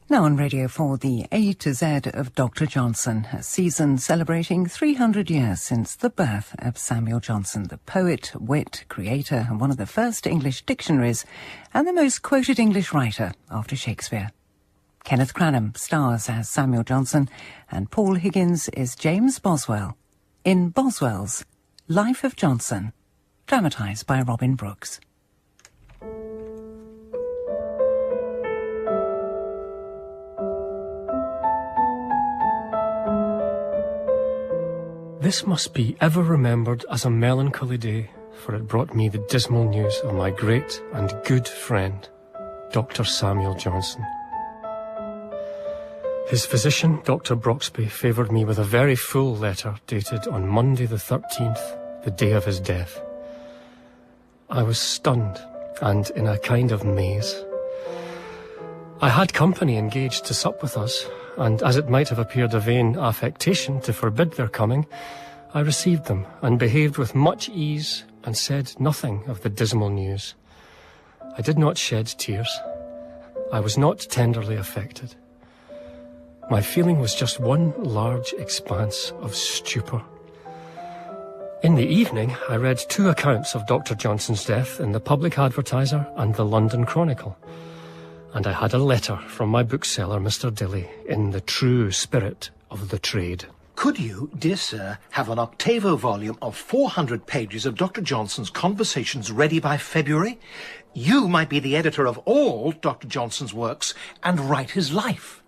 Now on Radio 4, the A to Z of Dr. Johnson, a season celebrating 300 years since the birth of Samuel Johnson, the poet, wit, creator, and one of the first English dictionaries, and the most quoted English writer after Shakespeare. Kenneth Cranham stars as Samuel Johnson, and Paul Higgins is James Boswell in Boswell's Life of Johnson, dramatised by Robin Brooks. This must be ever remembered as a melancholy day, for it brought me the dismal news of my great and good friend, Dr. Samuel Johnson. His physician, Dr. Broxby, favoured me with a very full letter dated on Monday the 13th, the day of his death. I was stunned and in a kind of maze. I had company engaged to sup with us, and as it might have appeared a vain affectation to forbid their coming, I received them and behaved with much ease and said nothing of the dismal news. I did not shed tears. I was not tenderly affected. My feeling was just one large expanse of stupor. In the evening, I read 2 accounts of Dr. Johnson's death in the Public Advertiser and the London Chronicle. And I had a letter from my bookseller, Mr. Dilly, in the true spirit of the trade. Could you, dear sir, have an octavo volume of 400 pages of Dr. Johnson's conversations ready by February? You might be the editor of all Dr. Johnson's works and write his life.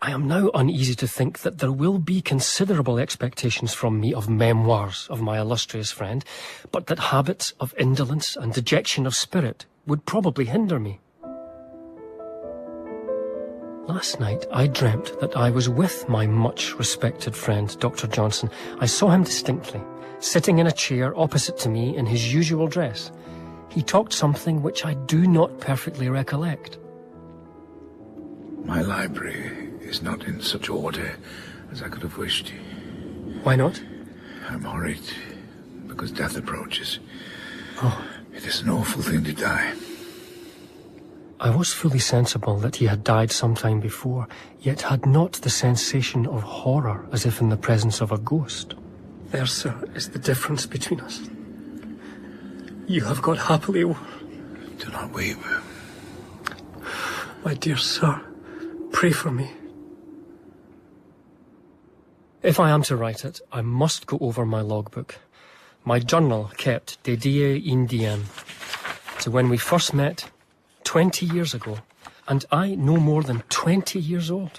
I am now uneasy to think that there will be considerable expectations from me of memoirs of my illustrious friend, but that habits of indolence and dejection of spirit would probably hinder me. Last night I dreamt that I was with my much respected friend, Dr. Johnson. I saw him distinctly, sitting in a chair opposite to me in his usual dress. He talked something which I do not perfectly recollect. My library is not in such order as I could have wished. Why not? I'm worried because death approaches. Oh. It is an awful thing to die. I was fully sensible that he had died some time before, yet had not the sensation of horror as if in the presence of a ghost. There, sir, is the difference between us. You have got happily over. Do not weep. My dear sir, pray for me. If I am to write it, I must go over my logbook. My journal kept de die in diem, to when we first met 20 years ago, and I no more than 20 years old.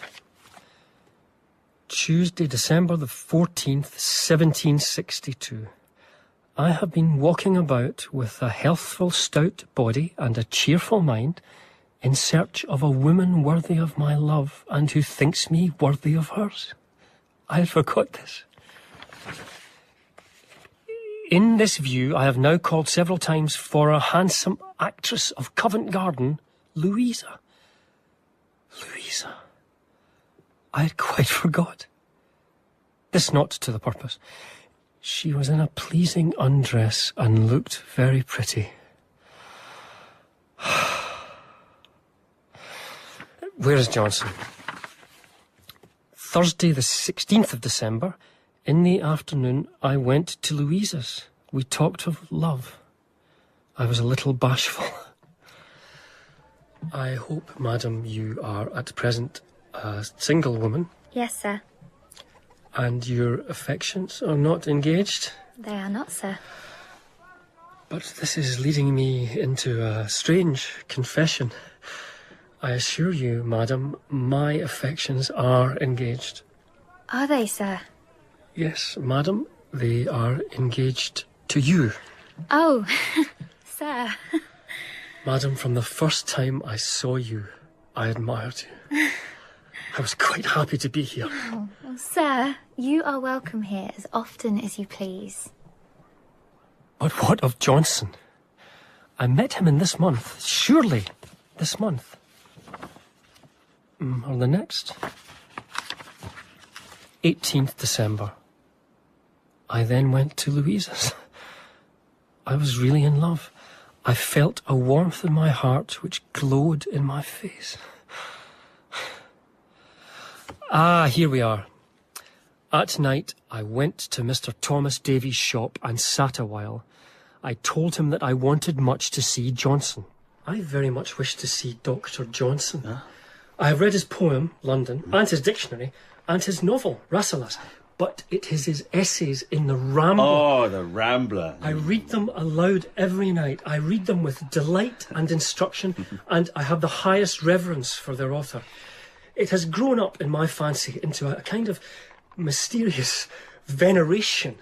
Tuesday, December the 14th, 1762. I have been walking about with a healthful, stout body and a cheerful mind, in search of a woman worthy of my love, and who thinks me worthy of hers. I had forgot this. In this view, I have now called several times for a handsome actress of Covent Garden, Louisa. Louisa. I had quite forgot. This not to the purpose. She was in a pleasing undress and looked very pretty. Where is Johnson? Thursday the 16th of December. In the afternoon, I went to Louisa's. We talked of love. I was a little bashful. I hope, madam, you are at present a single woman. Yes, sir. And your affections are not engaged? They are not, sir. But this is leading me into a strange confession. I assure you, madam, my affections are engaged. Are they, sir? Yes, madam, they are engaged to you. Oh, sir. Madam, from the first time I saw you, I admired you. I was quite happy to be here. Oh, well, sir, you are welcome here as often as you please. But what of Johnson? I met him in this month, surely this month. Or the next. 18th December. I then went to Louisa's. I was really in love. I felt a warmth in my heart which glowed in my face. Ah, here we are. At night, I went to Mr. Thomas Davies' shop and sat a while. I told him that I wanted much to see Johnson. I very much wish to see Dr. Johnson. Huh? I have read his poem, London, and his dictionary, and his novel, Rasselas. But it is his essays in the Rambler. Oh, the Rambler. I read them aloud every night. I read them with delight and instruction, and I have the highest reverence for their author. It has grown up in my fancy into a kind of mysterious veneration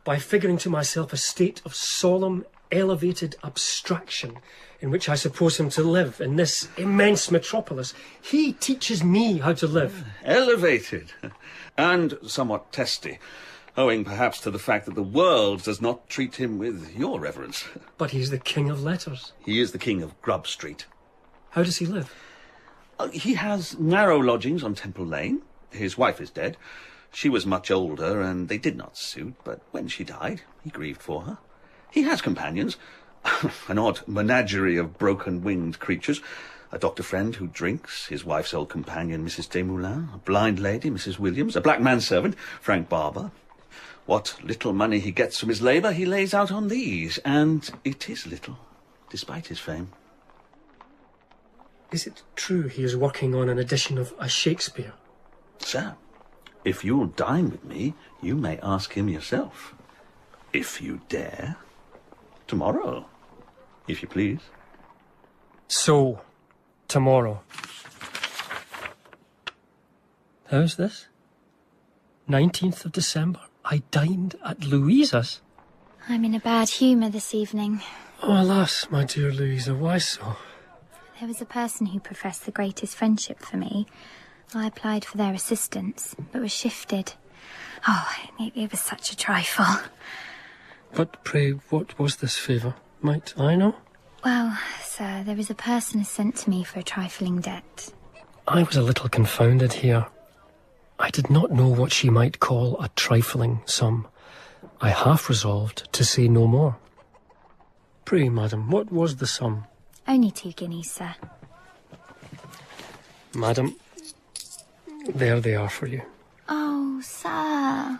by figuring to myself a state of solemn, elevated abstraction in which I suppose him to live in this immense metropolis. He teaches me how to live. Elevated and somewhat testy, owing perhaps to the fact that the world does not treat him with your reverence. But he's the king of letters. He is the king of Grub Street. How does he live? He has narrow lodgings on Temple Lane. His wife is dead. She was much older, and they did not suit, but when she died, he grieved for her. He has companions, an odd menagerie of broken-winged creatures, a doctor friend who drinks, his wife's old companion, Mrs. Desmoulins, a blind lady, Mrs. Williams, a black manservant, Frank Barber. What little money he gets from his labour, he lays out on these, and it is little, despite his fame. Is it true he is working on an edition of a Shakespeare? Sir, if you'll dine with me, you may ask him yourself. If you dare. Tomorrow, if you please. So, tomorrow. How's this? 19th of December. I dined at Louisa's. I'm in a bad humour this evening. Oh, alas, my dear Louisa, why so? There was a person who professed the greatest friendship for me. I applied for their assistance, but was shifted. Oh, it was such a trifle. But pray, what was this favour? Might I know? Well, sir, there is a person sent to me for a trifling debt. I was a little confounded here. I did not know what she might call a trifling sum. I half resolved to say no more. Pray, madam, what was the sum? Only 2 guineas, sir. Madam, there they are for you. Oh, sir.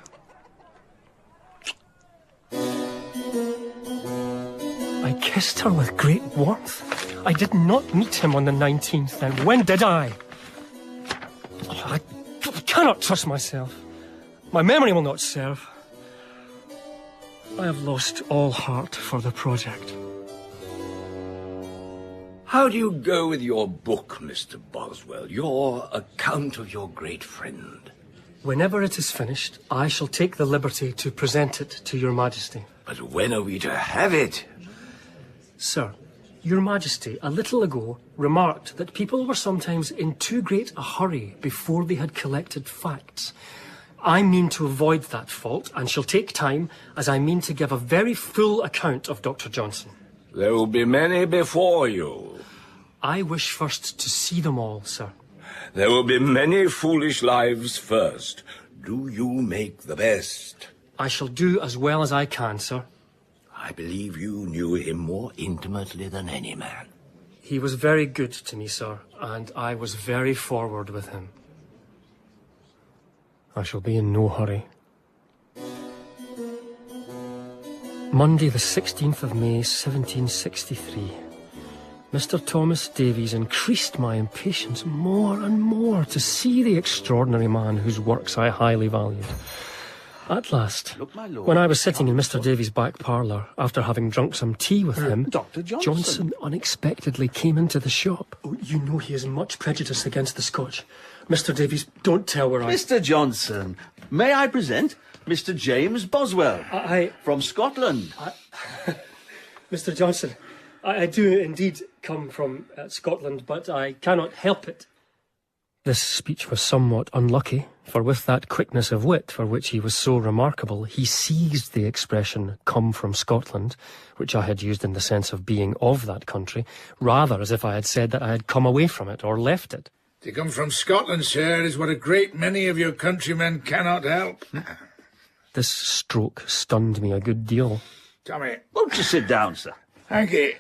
I kissed her with great warmth. I did not meet him on the 19th then. When did I? Oh, I cannot trust myself. My memory will not serve. I have lost all heart for the project. How do you go with your book, Mr. Boswell? Your account of your great friend? Whenever it is finished, I shall take the liberty to present it to your Majesty. But when are we to have it? Sir, your Majesty, a little ago, remarked that people were sometimes in too great a hurry before they had collected facts. I mean to avoid that fault, and shall take time, as I mean to give a very full account of Dr. Johnson. There will be many before you. I wish first to see them all, sir. There will be many foolish lives first. Do you make the best? I shall do as well as I can, sir. I believe you knew him more intimately than any man. He was very good to me, sir, and I was very forward with him. I shall be in no hurry. Monday, the 16th of May, 1763. Mr. Thomas Davies increased my impatience more and more to see the extraordinary man whose works I highly valued. At last, when I was sitting in Mr. Davies' back parlour, after having drunk some tea with him, Dr. Johnson unexpectedly came into the shop. Oh, you know he has much prejudice against the Scotch. Mr. Davies, don't tell where I... Mr. Johnson, may I present Mr. James Boswell from Scotland? Mr. Johnson, I do indeed come from Scotland, but I cannot help it. This speech was somewhat unlucky, for with that quickness of wit for which he was so remarkable, he seized the expression "come from Scotland," which I had used in the sense of being of that country, rather as if I had said that I had come away from it or left it. To come from Scotland, sir, is what a great many of your countrymen cannot help. This stroke stunned me a good deal. Tommy. Won't you sit down, sir? Thank you.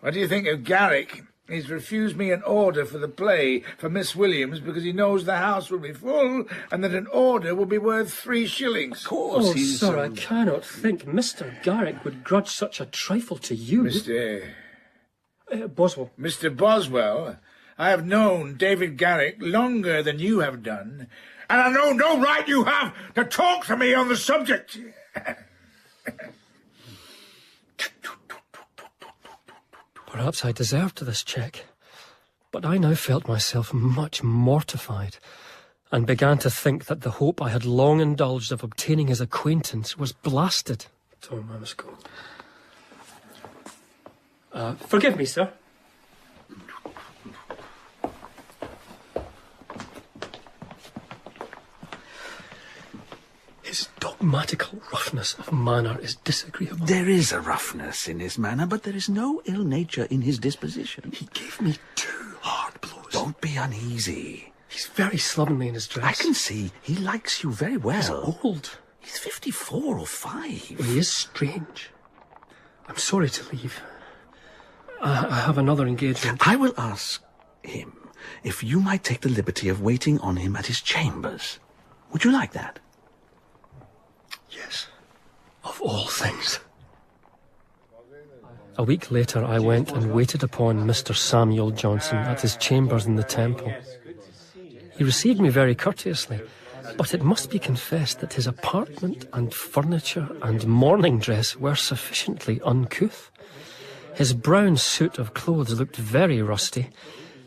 What do you think of Garrick? He's refused me an order for the play for Miss Williams because he knows the house will be full and that an order will be worth 3 shillings. Of course, he's... sir, I cannot think Mr. Garrick would grudge such a trifle to you. Mr. Boswell. Mr. Boswell, I have known David Garrick longer than you have done, and I know no right you have to talk to me on the subject. Perhaps I deserved this check, but I now felt myself much mortified, and began to think that the hope I had long indulged of obtaining his acquaintance was blasted. Tom, I must go. Forgive me, sir. His dogmatical roughness of manner is disagreeable. There is a roughness in his manner, but there is no ill nature in his disposition. He gave me 2 hard blows. Don't be uneasy. He's very slovenly in his dress. I can see he likes you very well. He's old. He's 54 or 5. He is strange. I'm sorry to leave. I have another engagement. I will ask him if you might take the liberty of waiting on him at his chambers. Would you like that? Yes. Of all things. A week later, I went and waited upon Mr. Samuel Johnson at his chambers in the Temple. He received me very courteously, but it must be confessed that his apartment and furniture and morning dress were sufficiently uncouth. His brown suit of clothes looked very rusty.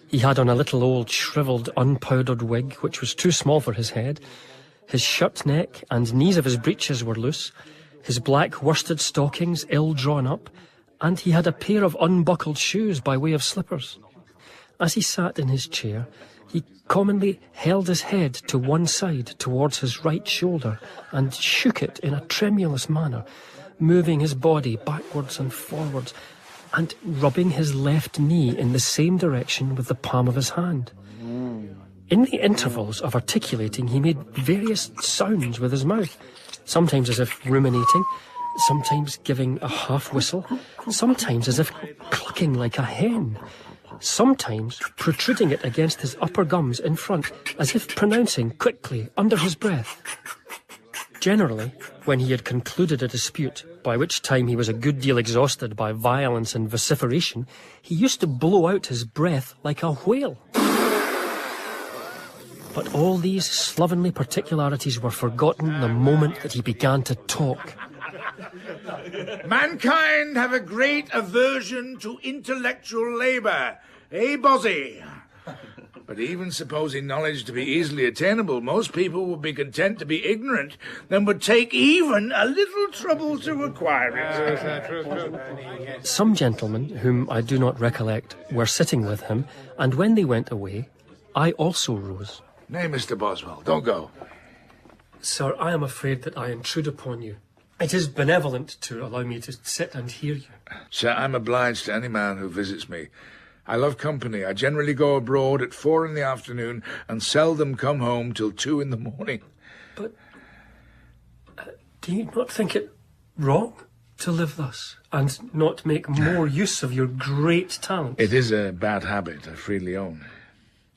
He had on a little old shrivelled, unpowdered wig, which was too small for his head. His shirt neck and knees of his breeches were loose, his black worsted stockings ill drawn up, and he had a pair of unbuckled shoes by way of slippers. As he sat in his chair, he commonly held his head to one side towards his right shoulder and shook it in a tremulous manner, moving his body backwards and forwards, and rubbing his left knee in the same direction with the palm of his hand. In the intervals of articulating, he made various sounds with his mouth, sometimes as if ruminating, sometimes giving a half-whistle, sometimes as if clucking like a hen, sometimes protruding it against his upper gums in front, as if pronouncing quickly under his breath. Generally, when he had concluded a dispute, by which time he was a good deal exhausted by violence and vociferation, he used to blow out his breath like a whale. But all these slovenly particularities were forgotten the moment that he began to talk. Mankind have a great aversion to intellectual labour, Bozzy? But even supposing knowledge to be easily attainable, most people would be content to be ignorant than would take even a little trouble to acquire it. Some gentlemen, whom I do not recollect, were sitting with him, and when they went away, I also rose. Nay, Mr. Boswell, don't go. Sir, I am afraid that I intrude upon you. It is benevolent to allow me to sit and hear you. Sir, I'm obliged to any man who visits me. I love company. I generally go abroad at 4 in the afternoon and seldom come home till 2 in the morning. But do you not think it wrong to live thus and not make more use of your great talents? It is a bad habit, I freely own.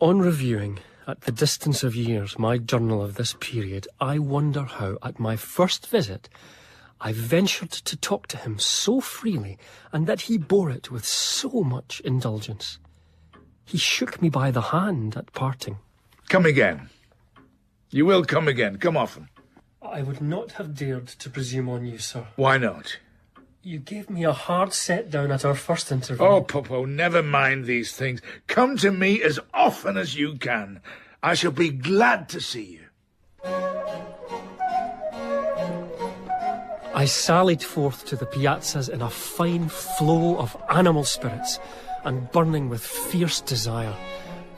On reviewing, at the distance of years, my journal of this period, I wonder how, at my first visit, I ventured to talk to him so freely, and that he bore it with so much indulgence. He shook me by the hand at parting. Come again. You will come again. Come often. I would not have dared to presume on you, sir. Why not? You gave me a hard set down at our first interview. Oh, Popo, never mind these things. Come to me as often as you can. I shall be glad to see you. I sallied forth to the piazzas in a fine flow of animal spirits and burning with fierce desire.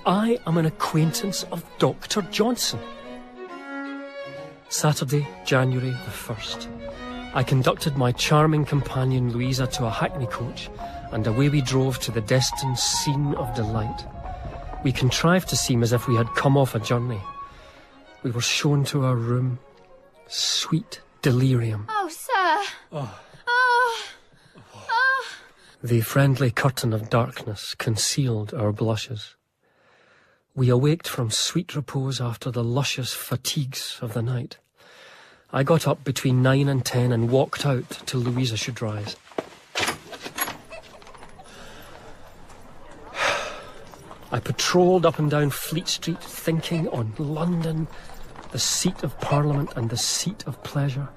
I am an acquaintance of Dr. Johnson. Saturday, January the 1st. I conducted my charming companion Louisa to a hackney coach, and away we drove to the destined scene of delight. We contrived to seem as if we had come off a journey. We were shown to our room. Sweet delirium. Oh, sir. The friendly curtain of darkness concealed our blushes. We awaked from sweet repose after the luscious fatigues of the night. I got up between 9 and 10 and walked out till Louisa should rise. I patrolled up and down Fleet Street, thinking on London, the seat of Parliament and the seat of pleasure,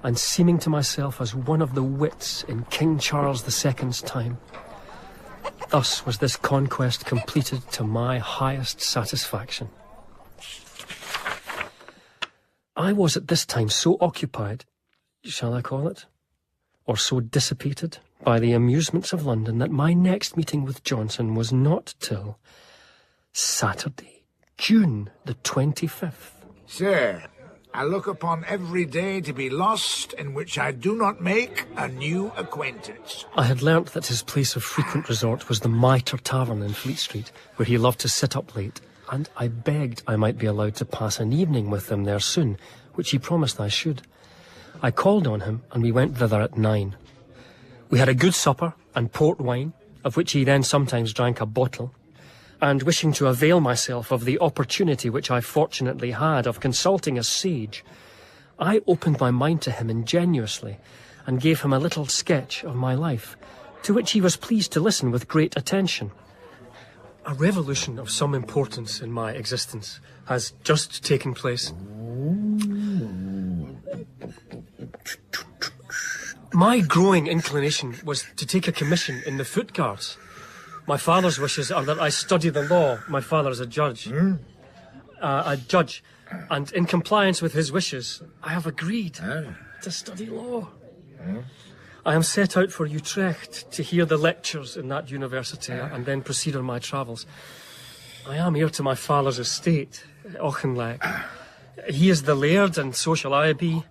and seeming to myself as one of the wits in King Charles II's time. Thus was this conquest completed to my highest satisfaction. I was at this time so occupied, shall I call it, or so dissipated by the amusements of London that my next meeting with Johnson was not till Saturday, June the 25th. Sir, I look upon every day to be lost in which I do not make a new acquaintance. I had learnt that his place of frequent resort was the Mitre Tavern in Fleet Street, where he loved to sit up late, and I begged I might be allowed to pass an evening with him there soon, which he promised I should. I called on him, and we went thither at 9. We had a good supper and port wine, of which he then sometimes drank a bottle, and wishing to avail myself of the opportunity which I fortunately had of consulting a sage, I opened my mind to him ingenuously, and gave him a little sketch of my life, to which he was pleased to listen with great attention. A revolution of some importance in my existence has just taken place. My growing inclination was to take a commission in the Foot Guards. My father's wishes are that I study the law. My father is a judge. A judge. And in compliance with his wishes, I have agreed to study law. I am set out for Utrecht to hear the lectures in that university and then proceed on my travels. I am heir to my father's estate, Auchinleck. He is the laird and so shall I be.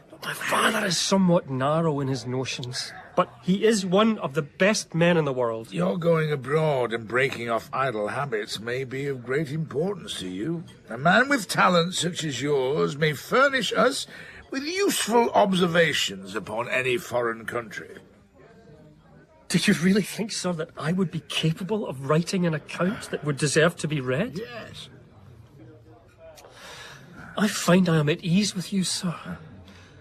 But my father is somewhat narrow in his notions. But he is one of the best men in the world. Your going abroad and breaking off idle habits may be of great importance to you. A man with talent such as yours may furnish us with useful observations upon any foreign country. Do you really think, sir, that I would be capable of writing an account that would deserve to be read? Yes. I find I am at ease with you, sir.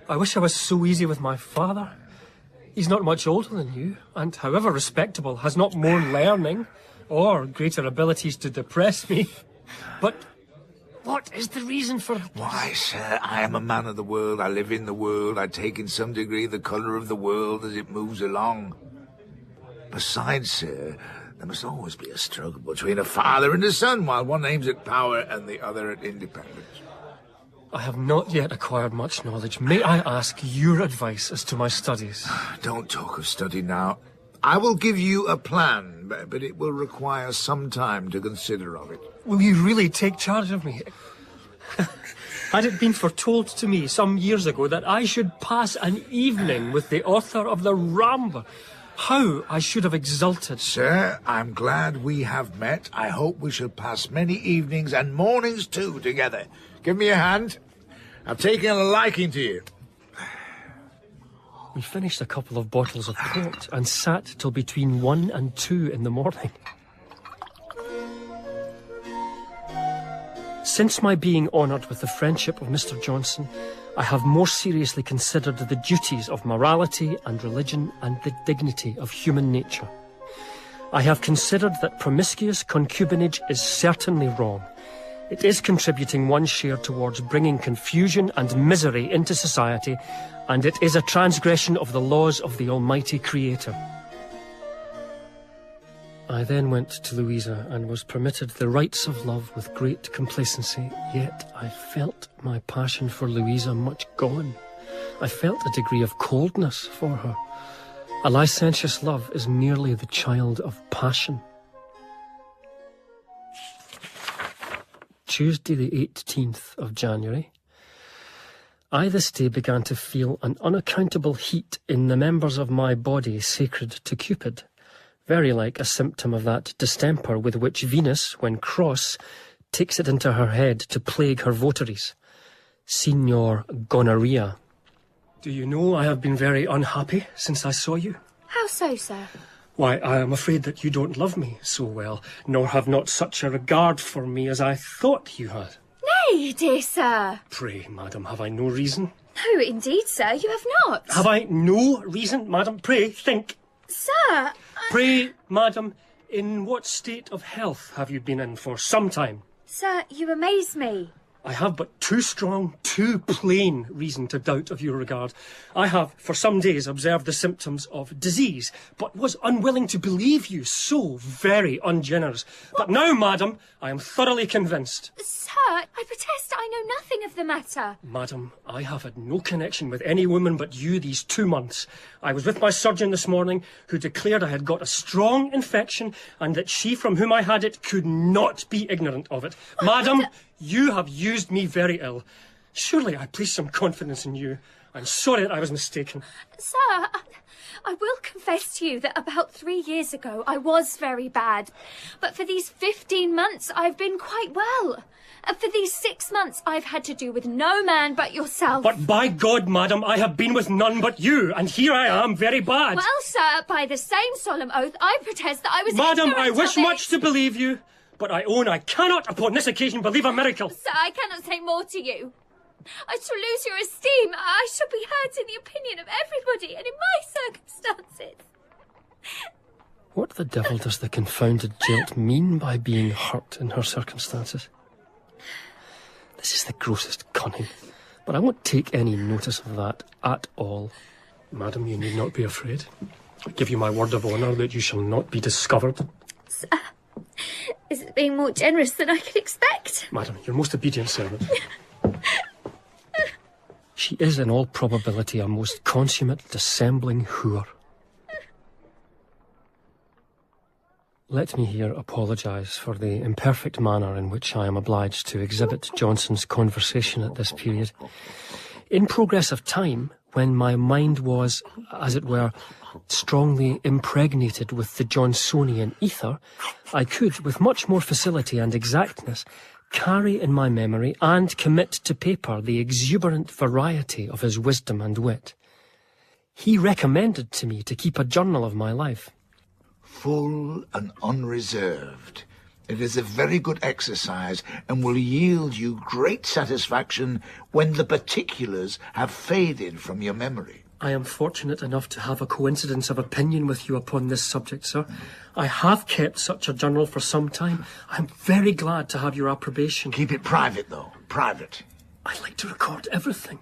I wish I was so easy with my father. He's not much older than you, and however respectable, has not more learning or greater abilities to depress me. But what is the reason for... Why, sir, I am a man of the world. I live in the world. I take in some degree the colour of the world as it moves along. Besides, sir, there must always be a struggle between a father and a son, while one aims at power and the other at independence. I have not yet acquired much knowledge. May I ask your advice as to my studies? Don't talk of study now. I will give you a plan, but it will require some time to consider of it. Will you really take charge of me? Had it been foretold to me some years ago that I should pass an evening with the author of the Rambler, how I should have exulted. Sir, I'm glad we have met. I hope we shall pass many evenings and mornings too together. Give me a hand. I've taken a liking to you. We finished a couple of bottles of port and sat till between 1 and 2 in the morning. Since my being honoured with the friendship of Mr. Johnson, I have more seriously considered the duties of morality and religion and the dignity of human nature. I have considered that promiscuous concubinage is certainly wrong. It is contributing one share towards bringing confusion and misery into society, and it is a transgression of the laws of the Almighty Creator. I then went to Louisa and was permitted the rights of love with great complacency, yet I felt my passion for Louisa much gone. I felt a degree of coldness for her. A licentious love is merely the child of passion. Tuesday the 18th of January. I this day began to feel an unaccountable heat in the members of my body sacred to Cupid, very like a symptom of that distemper with which Venus, when cross, takes it into her head to plague her votaries. Signor Gonorrhea. Do you know I have been very unhappy since I saw you? How so, sir? Why, I am afraid that you don't love me so well, nor have not such a regard for me as I thought you had. Nay, dear sir. Pray, madam, have I no reason? No, indeed, sir, you have not. Have I no reason, madam? Pray, think. Sir, Pray, madam, in what state of health have you been in for some time? Sir, you amaze me. I have but too strong, too plain reason to doubt of your regard. I have for some days observed the symptoms of disease, but was unwilling to believe you so very ungenerous. But now, madam, I am thoroughly convinced. Sir, I protest I know nothing of the matter. Madam, I have had no connection with any woman but you these 2 months. I was with my surgeon this morning, who declared I had got a strong infection, and that she from whom I had it could not be ignorant of it. Madam, you have used me very ill. Surely I place some confidence in you. I'm sorry that I was mistaken. Sir, I will confess to you that about 3 years ago I was very bad. But for these 15 months I've been quite well. And for these 6 months I've had to do with no man but yourself. But by God, madam, I have been with none but you, and here I am, very bad. Well, sir, by the same solemn oath, I protest that I was Madam, ignorant I wish of much it. to believe you, but I own I cannot upon this occasion believe a miracle. Sir, I cannot say more to you. I shall lose your esteem. I shall be hurt in the opinion of everybody, and in my circumstances. What the devil does the confounded jilt mean by being hurt in her circumstances? This is the grossest cunning, but I won't take any notice of that at all. Madam, you need not be afraid. I give you my word of honour that you shall not be discovered. Sir, is it being more generous than I could expect? Madam, your most obedient servant. She is in all probability a most consummate dissembling whore. Let me here apologise for the imperfect manner in which I am obliged to exhibit Johnson's conversation at this period. In progress of time, when my mind was, as it were, strongly impregnated with the Johnsonian ether, I could, with much more facility and exactness, carry in my memory and commit to paper the exuberant variety of his wisdom and wit. He recommended to me to keep a journal of my life. Full and unreserved. It is a very good exercise and will yield you great satisfaction when the particulars have faded from your memory. I am fortunate enough to have a coincidence of opinion with you upon this subject, sir. I have kept such a journal for some time. I am very glad to have your approbation. Keep it private, though. Private. I like to record everything.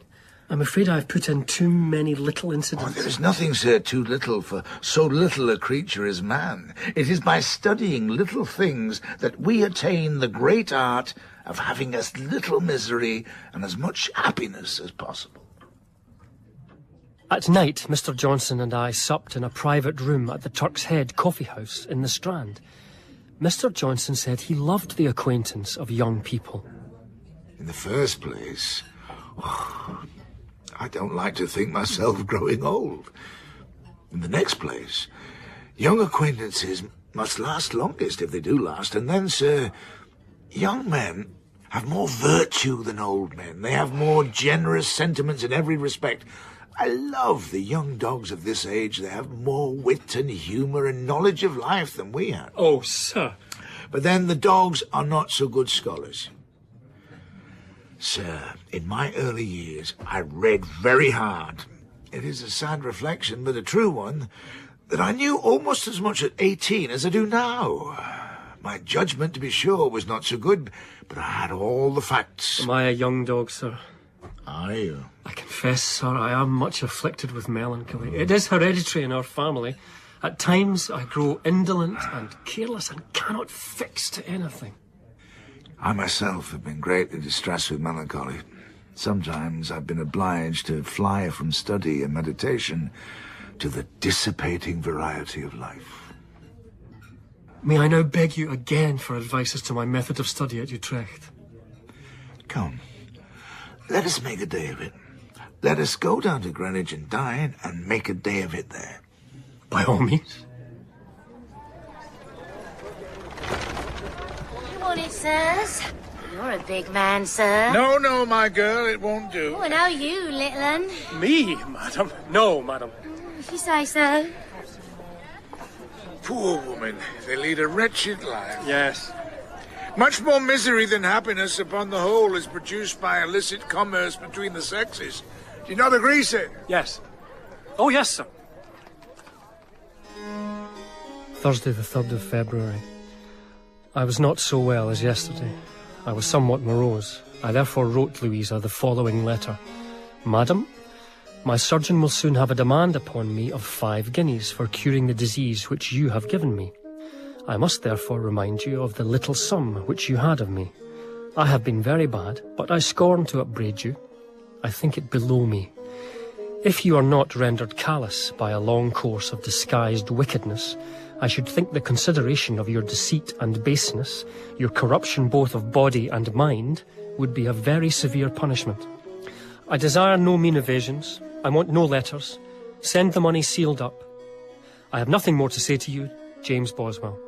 I'm afraid I've put in too many little incidents. Oh, there is nothing, sir, too little for so little a creature as man. It is by studying little things that we attain the great art of having as little misery and as much happiness as possible. At night, Mr. Johnson and I supped in a private room at the Turk's Head coffee house in the Strand. Mr. Johnson said he loved the acquaintance of young people. In the first place, I don't like to think myself growing old. In the next place, young acquaintances must last longest if they do last. And then, sir, young men have more virtue than old men. They have more generous sentiments in every respect. I love the young dogs of this age. They have more wit and humour and knowledge of life than we have. Oh, sir. But then the dogs are not so good scholars. Sir, in my early years, I read very hard. It is a sad reflection, but a true one, that I knew almost as much at 18 as I do now. My judgment, to be sure, was not so good, but I had all the facts. Am I a young dog, sir? Are you? I confess, sir, I am much afflicted with melancholy. It is hereditary in our family. At times I grow indolent and careless and cannot fix to anything. I myself have been greatly distressed with melancholy. Sometimes I've been obliged to fly from study and meditation to the dissipating variety of life. May I now beg you again for advice as to my method of study at Utrecht? Come, let us make a day of it. Let us go down to Greenwich and dine and make a day of it there. By all means. You want it, sirs? You're a big man, sir. No, no, my girl, it won't do. Oh, and how you, little un? Me, madam? No, madam. If you say so. Poor woman. They lead a wretched life. Yes. Much more misery than happiness, upon the whole, is produced by illicit commerce between the sexes. Do you not agree, sir? Yes. Oh, yes, sir. Thursday the 3rd of February. I was not so well as yesterday. I was somewhat morose. I therefore wrote Louisa the following letter. Madam, my surgeon will soon have a demand upon me of 5 guineas for curing the disease which you have given me. I must therefore remind you of the little sum which you had of me. I have been very bad, but I scorn to upbraid you. I think it below me. If you are not rendered callous by a long course of disguised wickedness, I should think the consideration of your deceit and baseness, your corruption both of body and mind, would be a very severe punishment. I desire no mean evasions. I want no letters. Send the money sealed up. I have nothing more to say to you, James Boswell.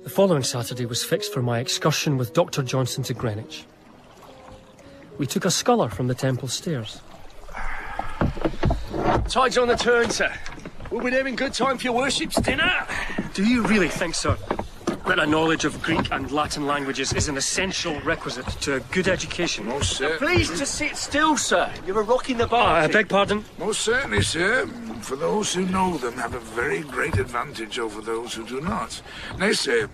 The following Saturday was fixed for my excursion with Dr. Johnson to Greenwich. We took a sculler from the Temple stairs. Tide's on the turn, sir. We'll be there in good time for your worship's dinner. Do you really think, sir, that a knowledge of Greek and Latin languages is an essential requisite to a good education? Most certainly. Please to sit still, sir. You're a rock in the bar. I beg pardon? Most certainly, sir. For those who know them have a very great advantage over those who do not. Nay, sir,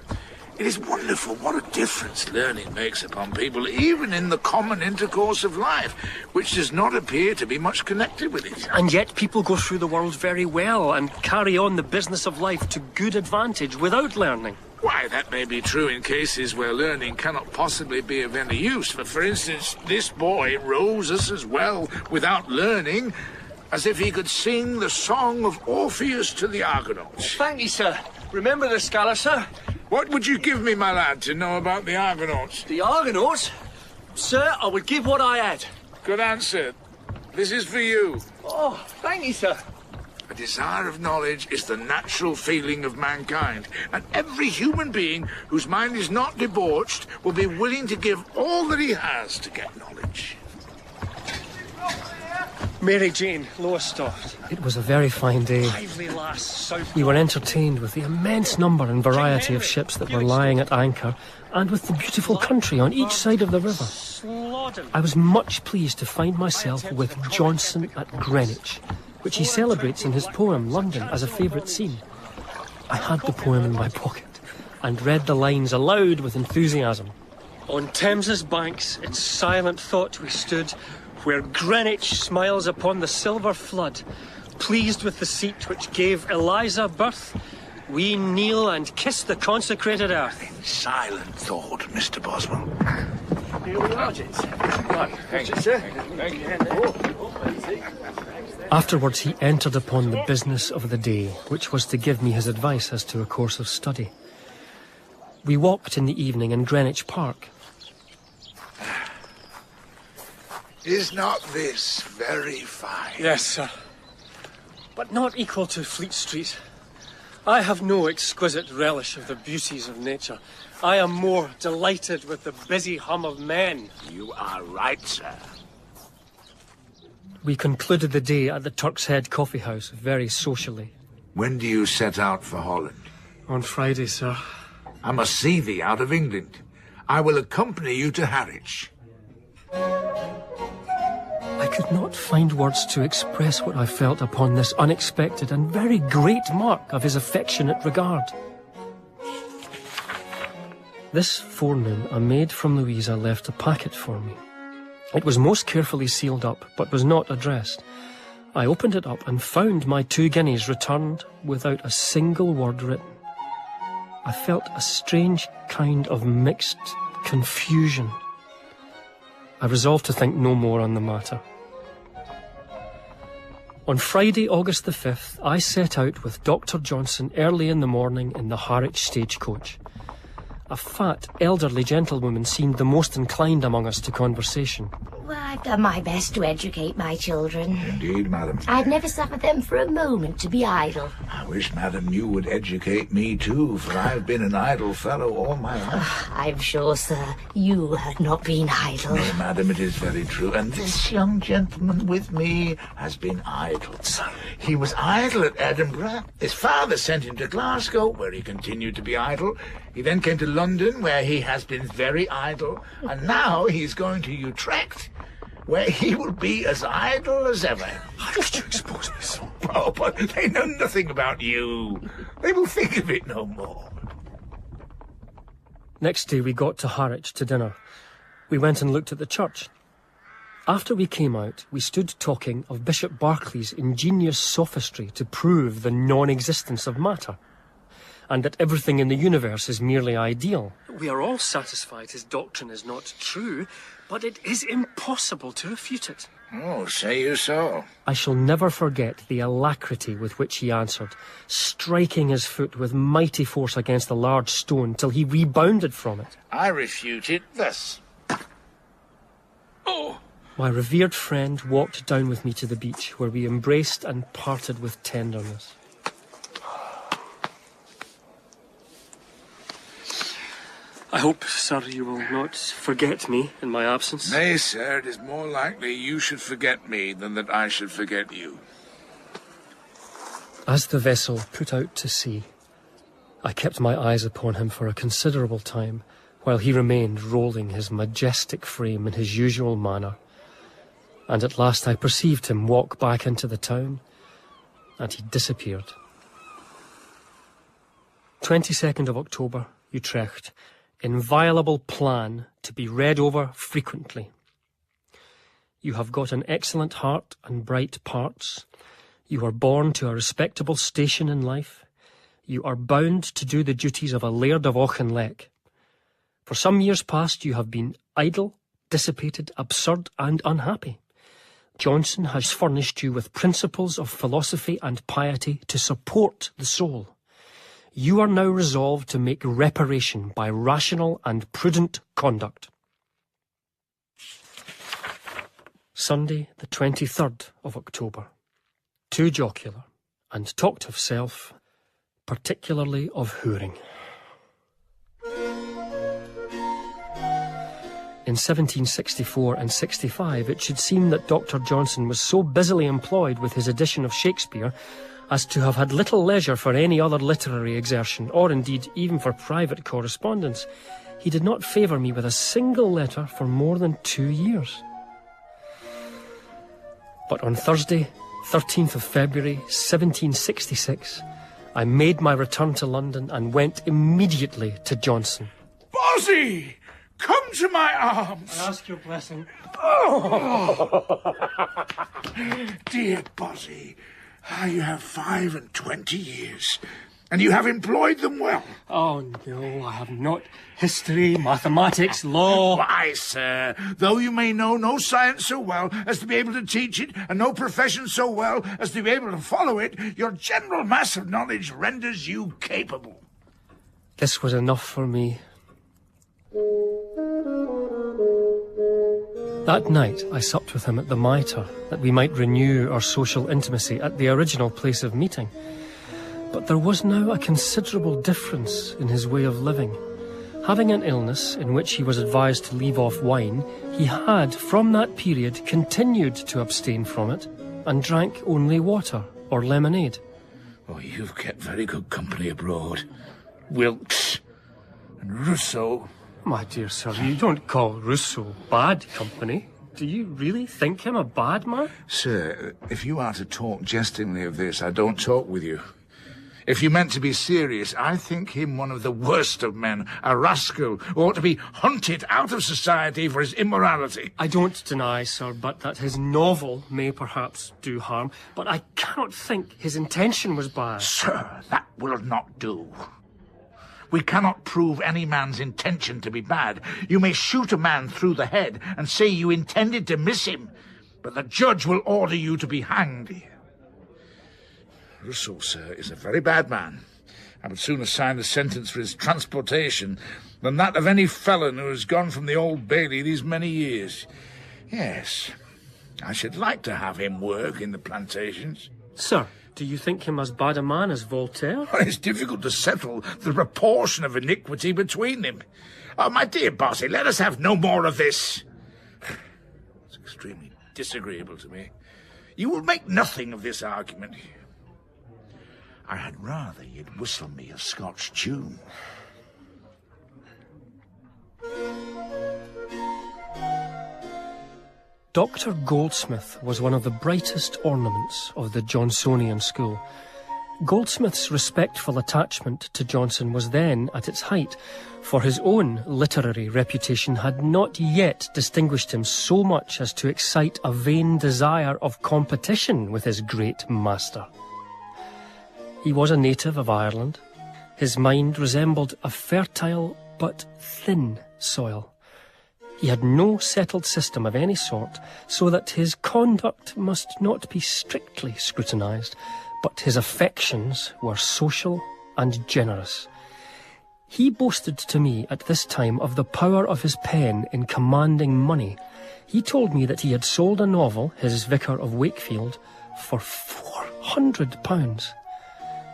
it is wonderful what a difference learning makes upon people, even in the common intercourse of life, which does not appear to be much connected with it. And yet people go through the world very well and carry on the business of life to good advantage without learning. Why, that may be true in cases where learning cannot possibly be of any use. For instance, this boy rows us as well without learning as if he could sing the song of Orpheus to the Argonauts. Thank you, sir. Remember the scholar, sir? What would you give me, my lad, to know about the Argonauts? The Argonauts? Sir, I would give what I had. Good answer. This is for you. Oh, thank you, sir. A desire of knowledge is the natural feeling of mankind, and every human being whose mind is not debauched will be willing to give all that he has to get knowledge. Mary Jane Lowestoft. It was a very fine day. Lively lass, south. We were entertained with the immense number and variety of ships that were lying at anchor, and with the beautiful country on each side of the river. I was much pleased to find myself with Johnson at Greenwich, which he celebrates in his poem, London, as a favourite scene. I had the poem in my pocket, and read the lines aloud with enthusiasm. On Thames's banks in silent thought we stood, where Greenwich smiles upon the silver flood. Pleased with the seat which gave Eliza birth, we kneel and kiss the consecrated earth. In silent thought, Mr. Boswell. Here we are, gents. Right, thank you, sir. Thank you. Afterwards he entered upon the business of the day, which was to give me his advice as to a course of study. We walked in the evening in Greenwich Park. Is not this very fine? Yes, sir. But not equal to Fleet Street. I have no exquisite relish of the beauties of nature. I am more delighted with the busy hum of men. You are right, sir. We concluded the day at the Turk's Head Coffee House very socially. When do you set out for Holland? On Friday, sir. I must see thee out of England. I will accompany you to Harwich. I could not find words to express what I felt upon this unexpected and very great mark of his affectionate regard. This forenoon, a maid from Louisa left a packet for me. It was most carefully sealed up, but was not addressed. I opened it up and found my 2 guineas returned without a single word written. I felt a strange kind of mixed confusion. I resolved to think no more on the matter. On Friday, August the 5th, I set out with Dr. Johnson early in the morning in the Harwich stagecoach. A fat, elderly gentlewoman seemed the most inclined among us to conversation. Well, I've done my best to educate my children. Indeed, madam. I'd never suffer them for a moment to be idle. I wish, madam, you would educate me too, for I've been an idle fellow all my life. I'm sure, sir, you have not been idle. No, madam, it is very true. And this young gentleman with me has been idle. He was idle at Edinburgh. His father sent him to Glasgow, where he continued to be idle. He then came to London, where he has been very idle. And now he's going to Utrecht, where he will be as idle as ever. How did you expose me so? Oh, but they know nothing about you. They will think of it no more. Next day we got to Harwich to dinner. We went and looked at the church. After we came out, we stood talking of Bishop Berkeley's ingenious sophistry to prove the non-existence of matter, and that everything in the universe is merely ideal. We are all satisfied his doctrine is not true, but it is impossible to refute it. Oh, say you so? I shall never forget the alacrity with which he answered, striking his foot with mighty force against a large stone till he rebounded from it. I refute it thus. Oh! My revered friend walked down with me to the beach, where we embraced and parted with tenderness. I hope, sir, you will not forget me in my absence. Nay, sir, it is more likely you should forget me than that I should forget you. As the vessel put out to sea, I kept my eyes upon him for a considerable time, while he remained rolling his majestic frame in his usual manner. And at last I perceived him walk back into the town, and he disappeared. 22nd of October, Utrecht. Inviolable plan to be read over frequently. You have got an excellent heart and bright parts. You are born to a respectable station in life. You are bound to do the duties of a laird of Auchinleck. For some years past you have been idle, dissipated, absurd and unhappy. Johnson has furnished you with principles of philosophy and piety to support the soul. You are now resolved to make reparation by rational and prudent conduct. Sunday, the 23rd of October. Too jocular, and talked of self, particularly of hooring. In 1764 and 65, it should seem that Dr. Johnson was so busily employed with his edition of Shakespeare as to have had little leisure for any other literary exertion, or indeed even for private correspondence. He did not favour me with a single letter for more than 2 years. But on Thursday, 13th of February, 1766, I made my return to London and went immediately to Johnson. Bossie! Come to my arms! I ask your blessing. Oh! Dear Bossie, you have 25 years, and you have employed them well. Oh, no, I have not. History, mathematics, law. Why, sir, though you may know no science so well as to be able to teach it, and no profession so well as to be able to follow it, your general mass of knowledge renders you capable. This was enough for me. That night I supped with him at the Mitre, that we might renew our social intimacy at the original place of meeting. But there was now a considerable difference in his way of living. Having an illness in which he was advised to leave off wine, he had, from that period, continued to abstain from it, and drank only water or lemonade. Oh, you've kept very good company abroad. Wilkes and Rousseau. My dear sir, you don't call Rousseau bad company. Do you really think him a bad man? Sir, if you are to talk jestingly of this, I don't talk with you. If you meant to be serious, I think him one of the worst of men, a rascal who ought to be hunted out of society for his immorality. I don't deny, sir, but that his novel may perhaps do harm, but I cannot think his intention was bad. Sir, that will not do. We cannot prove any man's intention to be bad. You may shoot a man through the head and say you intended to miss him, but the judge will order you to be hanged. Rousseau, sir, is a very bad man. I would sooner sign the sentence for his transportation than that of any felon who has gone from the Old Bailey these many years. Yes, I should like to have him work in the plantations. Sir, do you think him as bad a man as Voltaire? Well, it's difficult to settle the proportion of iniquity between them. Oh, my dear Bossy, let us have no more of this. It's extremely disagreeable to me. You will make nothing of this argument. I had rather you'd whistle me a Scotch tune. Dr. Goldsmith was one of the brightest ornaments of the Johnsonian school. Goldsmith's respectful attachment to Johnson was then at its height, for his own literary reputation had not yet distinguished him so much as to excite a vain desire of competition with his great master. He was a native of Ireland. His mind resembled a fertile but thin soil. He had no settled system of any sort, so that his conduct must not be strictly scrutinised, but his affections were social and generous. He boasted to me at this time of the power of his pen in commanding money. He told me that he had sold a novel, his Vicar of Wakefield, for £400.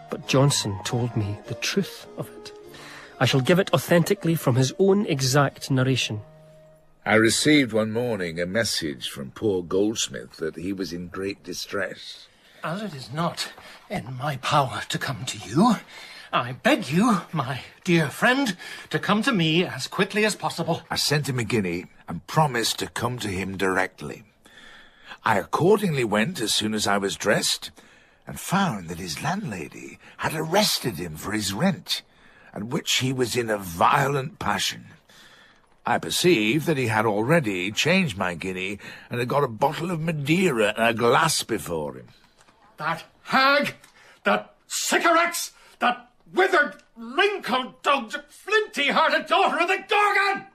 But Johnson told me the truth of it. I shall give it authentically from his own exact narration. I received one morning a message from poor Goldsmith that he was in great distress. As it is not in my power to come to you, I beg you, my dear friend, to come to me as quickly as possible. I sent him a guinea and promised to come to him directly. I accordingly went as soon as I was dressed and found that his landlady had arrested him for his rent, at which he was in a violent passion. I perceived that he had already changed my guinea and had got a bottle of Madeira and a glass before him. That hag, that sycorax, that withered, wrinkled-dogged, flinty-hearted daughter of the Gorgon!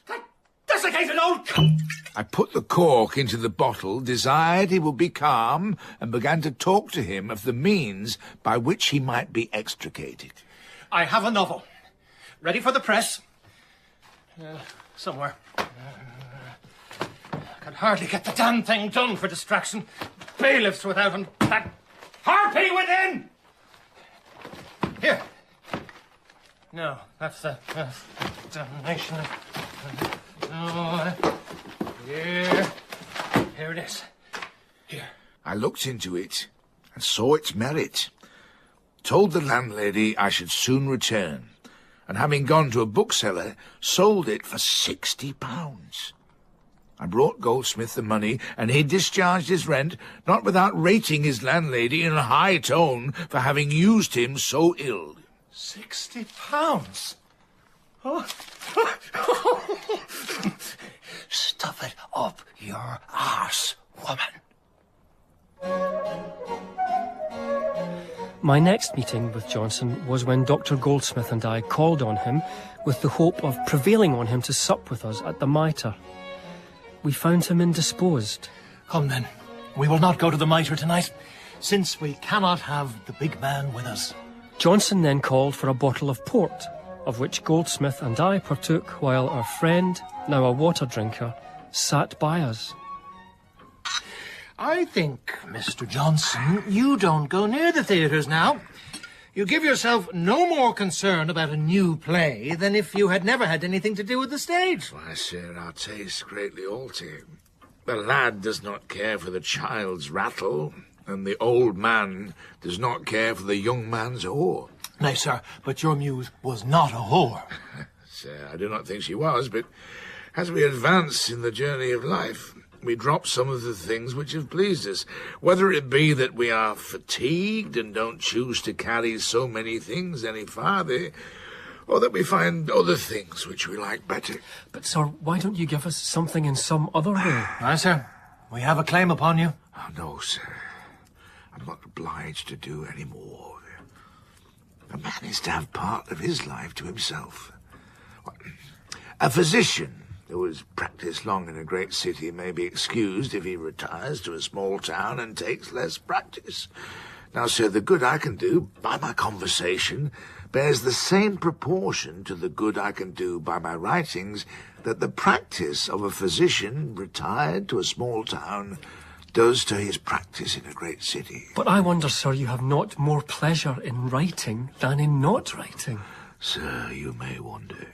That desiccated old cunt! I put the cork into the bottle, desired he would be calm, and began to talk to him of the means by which he might be extricated. I have a novel, ready for the press. Somewhere. I can hardly get the damn thing done for distraction. Bailiffs without and that harpy within! Here. No, that's the damnation. No, here it is. Here. I looked into it and saw its merit. Told the landlady I should soon return, and having gone to a bookseller, sold it for £60. I brought Goldsmith the money, and he discharged his rent, not without rating his landlady in a high tone for having used him so ill. £60? Oh. Stuff it up your arse, woman. My next meeting with Johnson was when Dr. Goldsmith and I called on him with the hope of prevailing on him to sup with us at the Mitre. We found him indisposed. Come then, we will not go to the Mitre tonight, since we cannot have the big man with us. Johnson then called for a bottle of port, of which Goldsmith and I partook while our friend, now a water drinker, sat by us. I think, Mr. Johnson, you don't go near the theatres now. You give yourself no more concern about a new play than if you had never had anything to do with the stage. Why, sir, our tastes greatly alter. The lad does not care for the child's rattle, and the old man does not care for the young man's whore. Nay, sir, but your muse was not a whore. Sir, I do not think she was, but as we advance in the journey of life, we drop some of the things which have pleased us, whether it be that we are fatigued and don't choose to carry so many things any farther, or that we find other things which we like better. But, sir, why don't you give us something in some other way? Aye, sir. We have a claim upon you. Oh, no, sir. I'm not obliged to do any more. A man is to have part of his life to himself. A physician who has practised long in a great city may be excused if he retires to a small town and takes less practice. Now, sir, the good I can do by my conversation bears the same proportion to the good I can do by my writings that the practice of a physician retired to a small town does to his practice in a great city. But I wonder, sir, you have not more pleasure in writing than in not writing. Sir, you may wonder.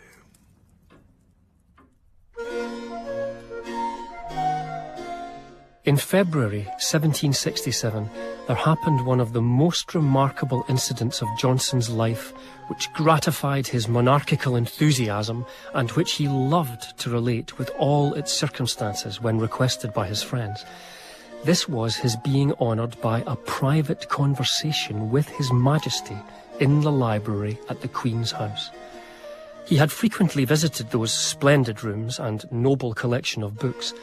In February 1767, there happened one of the most remarkable incidents of Johnson's life, which gratified his monarchical enthusiasm and which he loved to relate with all its circumstances when requested by his friends. This was his being honoured by a private conversation with His Majesty in the library at the Queen's house. He had frequently visited those splendid rooms and noble collection of books,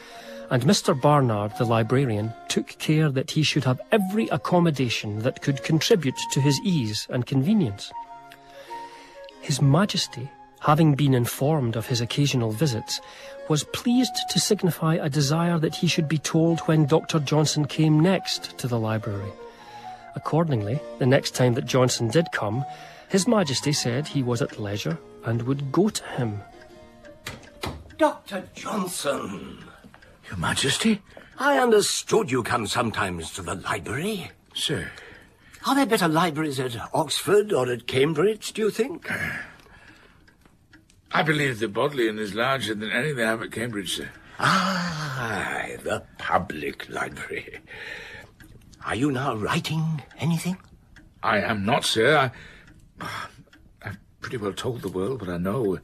and Mr. Barnard, the librarian, took care that he should have every accommodation that could contribute to his ease and convenience. His Majesty, having been informed of his occasional visits, was pleased to signify a desire that he should be told when Dr. Johnson came next to the library. Accordingly, the next time that Johnson did come, His Majesty said he was at leisure and would go to him. Dr. Johnson! Your Majesty? I understood you come sometimes to the library. Sir. Are there better libraries at Oxford or at Cambridge, do you think? I believe the Bodleian is larger than any they have at Cambridge, sir. Ah, the public library. Are you now writing anything? I am not, sir. I've pretty well told the world what I know.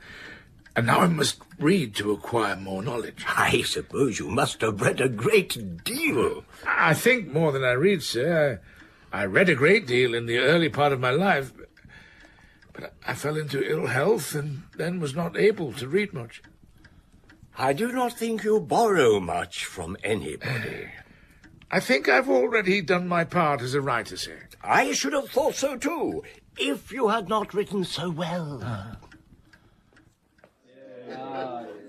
And now I must read to acquire more knowledge. I suppose you must have read a great deal. I think more than I read, sir. I read a great deal in the early part of my life, but I fell into ill health and then was not able to read much. I do not think you borrow much from anybody. I think I've already done my part as a writer, sir. I should have thought so too, if you had not written so well.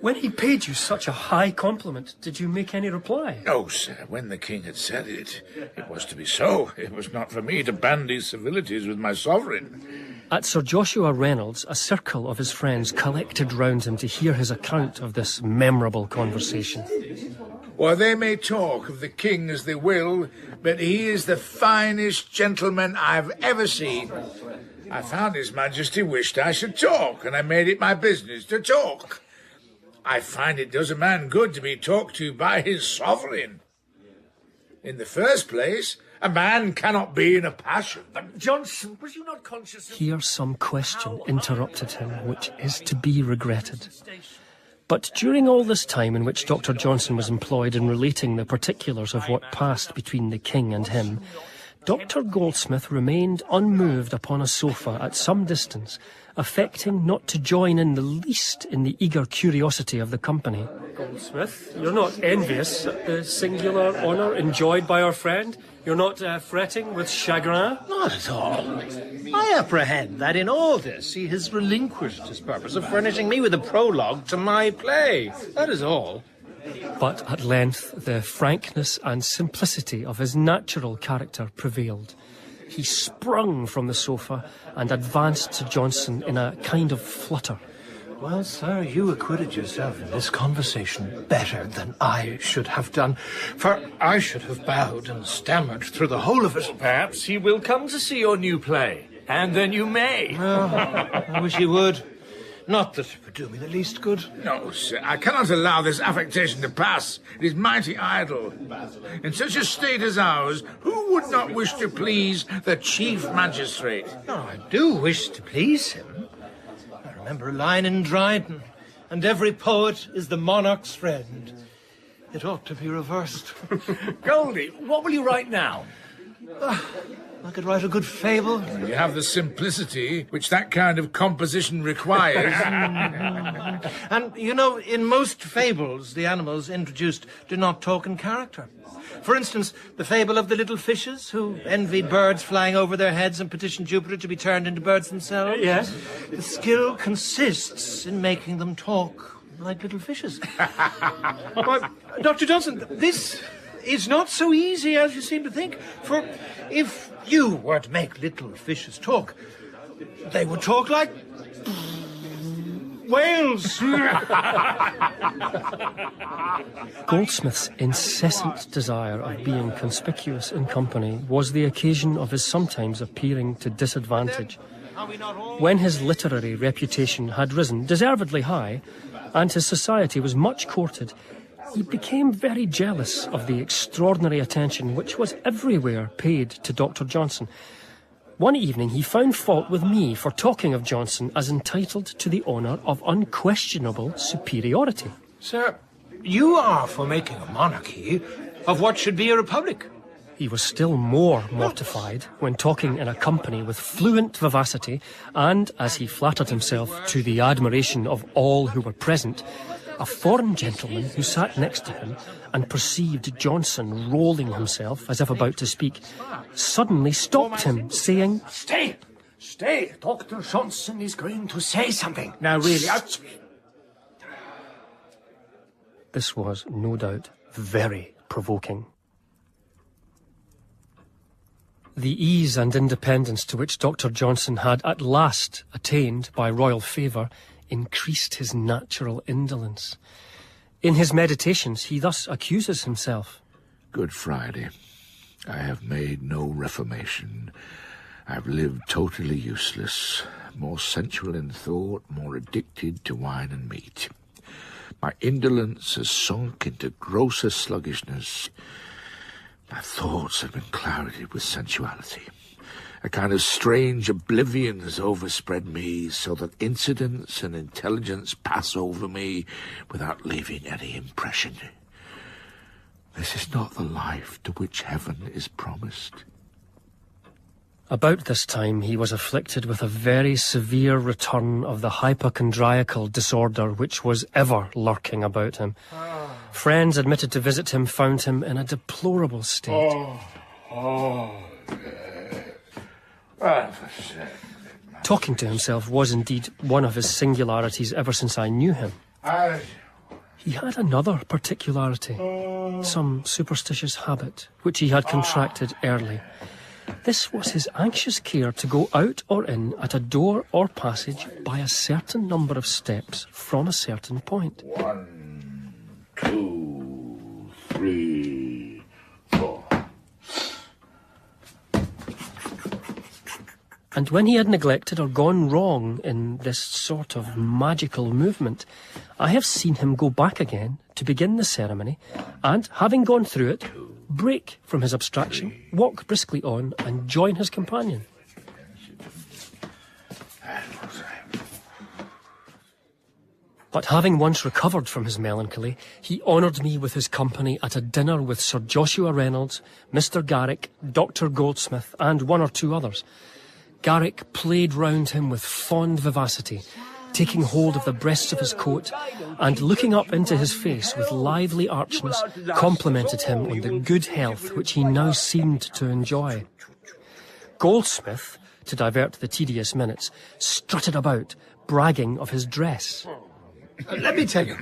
When he paid you such a high compliment, did you make any reply? No, sir. When the king had said it, it was to be so. It was not for me to bandy civilities with my sovereign. At Sir Joshua Reynolds, a circle of his friends collected round him to hear his account of this memorable conversation. Well, they may talk of the king as they will, but he is the finest gentleman I've ever seen. I found His Majesty wished I should talk, and I made it my business to talk. I find it does a man good to be talked to by his sovereign. In the first place, a man cannot be in a passion. But, Johnson, was you not conscious of... Here some question interrupted him, which is to be regretted. But during all this time in which Dr. Johnson was employed in relating the particulars of what passed between the king and him, Dr. Goldsmith remained unmoved upon a sofa at some distance, affecting not to join in the least in the eager curiosity of the company. Goldsmith, you're not envious at the singular honour enjoyed by our friend? You're not fretting with chagrin? Not at all. I apprehend that in all this he has relinquished his purpose of furnishing me with a prologue to my play. That is all. But at length the frankness and simplicity of his natural character prevailed. He sprung from the sofa and advanced to Johnson in a kind of flutter. Well, sir, you acquitted yourself in this conversation better than I should have done, for I should have bowed and stammered through the whole of it. Perhaps he will come to see your new play, and then you may. Oh, I wish he would. Not that it would do me the least good. No, sir, I cannot allow this affectation to pass. It is mighty idle. In such a state as ours, who would not wish to please the chief magistrate? No, I do wish to please him. I remember a line in Dryden, and every poet is the monarch's friend. It ought to be reversed. Goldie, what will you write now? I could write a good fable. You have the simplicity which that kind of composition requires. And, you know, in most fables, the animals introduced do not talk in character. For instance, the fable of the little fishes who envied birds flying over their heads and petitioned Jupiter to be turned into birds themselves. Yes? The skill consists in making them talk like little fishes. Why, Dr. Johnson, this is not so easy as you seem to think. For if you were to make little fishes talk, They would talk like whales. Goldsmith's incessant desire of being conspicuous in company was the occasion of his sometimes appearing to disadvantage. When his literary reputation had risen deservedly high, and his society was much courted, he became very jealous of the extraordinary attention which was everywhere paid to Dr. Johnson. One evening he found fault with me for talking of Johnson as entitled to the honour of unquestionable superiority. Sir, you are for making a monarchy of what should be a republic. He was still more mortified when talking in a company with fluent vivacity and, as he flattered himself, to the admiration of all who were present, a foreign gentleman who sat next to him and perceived Johnson rolling himself as if about to speak, suddenly stopped him, saying, Stay! Stay! Dr. Johnson is going to say something. Now, really, This was, no doubt, very provoking. The ease and independence to which Dr. Johnson had at last attained by royal favour increased his natural indolence. In his meditations, he thus accuses himself. Good Friday. I have made no reformation. I've lived totally useless, more sensual in thought, more addicted to wine and meat. My indolence has sunk into grosser sluggishness. My thoughts have been clouded with sensuality. A kind of strange oblivion has overspread me, so that incidents and intelligence pass over me without leaving any impression. This is not the life to which heaven is promised. About this time he was afflicted with a very severe return of the hypochondriacal disorder which was ever lurking about him. Friends admitted to visit him found him in a deplorable state. Talking to himself was indeed one of his singularities ever since I knew him. He had another particularity, some superstitious habit, which he had contracted early. This was his anxious care to go out or in at a door or passage by a certain number of steps from a certain point. 1, 2, 3, 4. And when he had neglected or gone wrong in this sort of magical movement, I have seen him go back again to begin the ceremony, and, having gone through it, break from his abstraction, walk briskly on, and join his companion. But having once recovered from his melancholy, he honoured me with his company at a dinner with Sir Joshua Reynolds, Mr. Garrick, Dr. Goldsmith, and one or two others. Garrick played round him with fond vivacity, taking hold of the breasts of his coat, and looking up into his face with lively archness, complimented him on the good health which he now seemed to enjoy. Goldsmith, to divert the tedious minutes, strutted about, bragging of his dress. Let me tell you,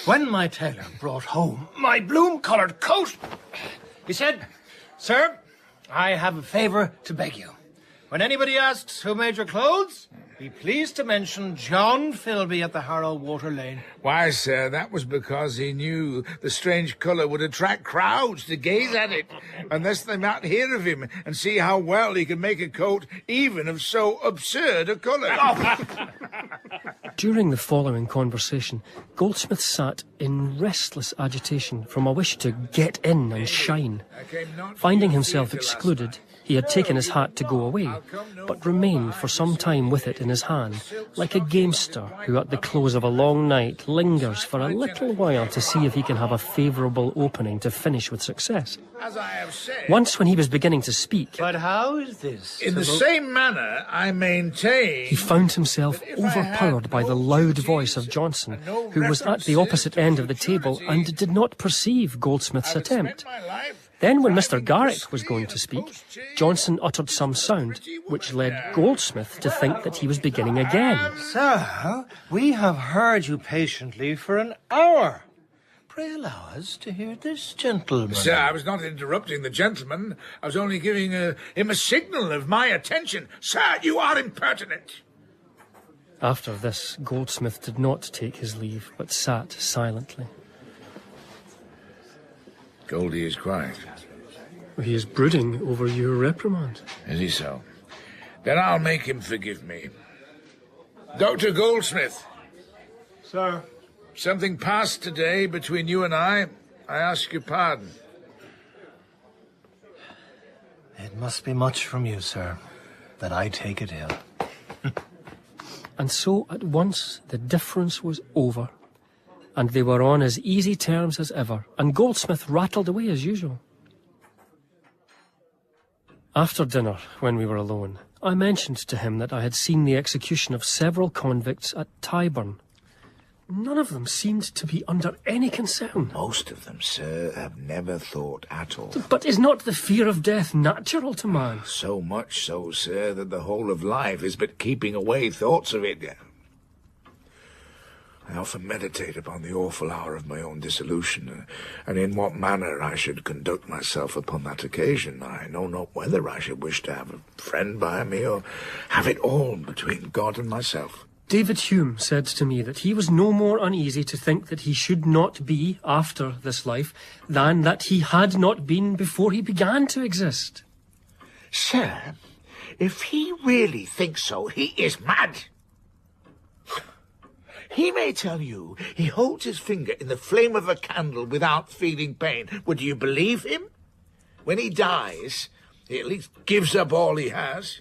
when my tailor brought home my bloom-coloured coat, he said, "Sir, I have a favour to beg you. When anybody asks who made your clothes, be pleased to mention John Philby at the Harrow Water Lane." Why, sir, that was because he knew the strange colour would attract crowds to gaze at it, unless they might hear of him and see how well he could make a coat even of so absurd a colour. During the following conversation, Goldsmith sat in restless agitation from a wish to get in and shine. Finding himself excluded, he had taken his hat to go away, but remained for some time with it in his hand, like a gamester who at the close of a long night lingers for a little while to see if he can have a favourable opening to finish with success. As I have said, Once when he was beginning to speak, But how is this? in the same manner, I maintain... he found himself overpowered by the loud voice of Johnson, who was at the opposite end of the table and did not perceive Goldsmith's attempt. Then, when Mr. Garrick was going to speak, Johnson uttered some sound, which led Goldsmith to think that he was beginning again. Sir, we have heard you patiently for an hour. Pray allow us to hear this gentleman. Sir, I was not interrupting the gentleman. I was only giving him a signal of my attention. Sir, you are impertinent. After this, Goldsmith did not take his leave, but sat silently. Goldie is quiet. He is brooding over your reprimand. Is he so? Then I'll make him forgive me. Dr. Goldsmith. Sir. Something passed today between you and I. I ask your pardon. It must be much from you, sir, that I take it ill. And so at once the difference was over, and they were on as easy terms as ever, and Goldsmith rattled away as usual. After dinner, when we were alone, I mentioned to him that I had seen the execution of several convicts at Tyburn. None of them seemed to be under any concern. Most of them, sir, have never thought at all. But is not the fear of death natural to man? So much so, sir, that the whole of life is but keeping away thoughts of it. I often meditate upon the awful hour of my own dissolution, and in what manner I should conduct myself upon that occasion. I know not whether I should wish to have a friend by me, or have it all between God and myself. David Hume said to me that he was no more uneasy to think that he should not be after this life than that he had not been before he began to exist. Sir, if he really thinks so, he is mad. He may tell you he holds his finger in the flame of a candle without feeling pain. Would you believe him? When he dies, he at least gives up all he has.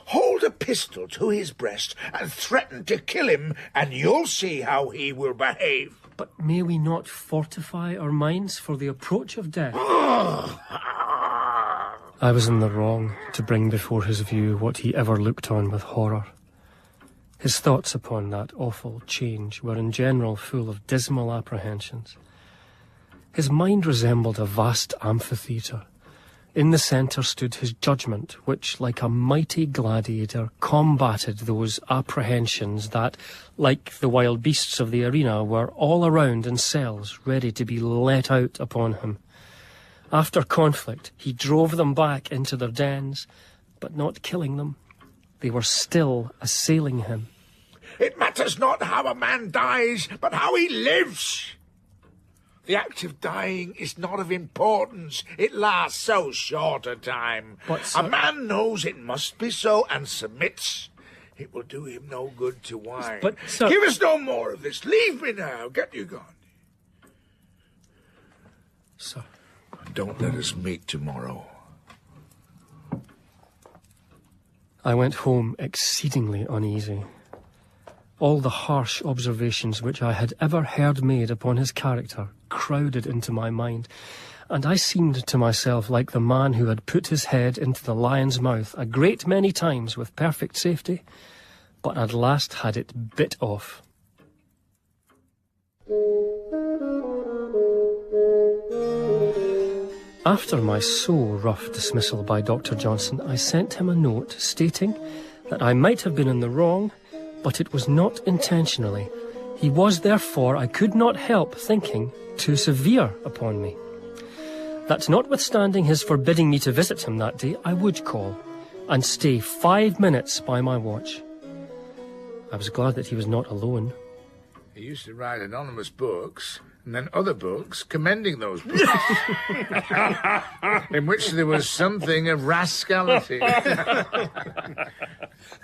Hold a pistol to his breast and threaten to kill him, and you'll see how he will behave. But may we not fortify our minds for the approach of death? I was in the wrong to bring before his view what he ever looked on with horror. His thoughts upon that awful change were in general full of dismal apprehensions. His mind resembled a vast amphitheatre. In the centre stood his judgment, which, like a mighty gladiator, combated those apprehensions that, like the wild beasts of the arena, were all around in cells, ready to be let out upon him. After conflict, he drove them back into their dens, but not killing them. They were still assailing him. It matters not how a man dies, but how he lives. The act of dying is not of importance. It lasts so short a time. But, sir, a man knows it must be so and submits. It will do him no good to whine. But, sir... Give us no more of this. Leave me now. Get you gone. Sir... Don't let us meet tomorrow. I went home exceedingly uneasy. All the harsh observations which I had ever heard made upon his character crowded into my mind, and I seemed to myself like the man who had put his head into the lion's mouth a great many times with perfect safety, but at last had it bit off. After my so rough dismissal by Dr. Johnson, I sent him a note stating that I might have been in the wrong, but it was not intentionally. He was, therefore, I could not help thinking, too severe upon me. That notwithstanding his forbidding me to visit him that day, I would call, and stay 5 minutes by my watch. I was glad that he was not alone. He used to write anonymous books, and then other books commending those books, in which there was something of rascality.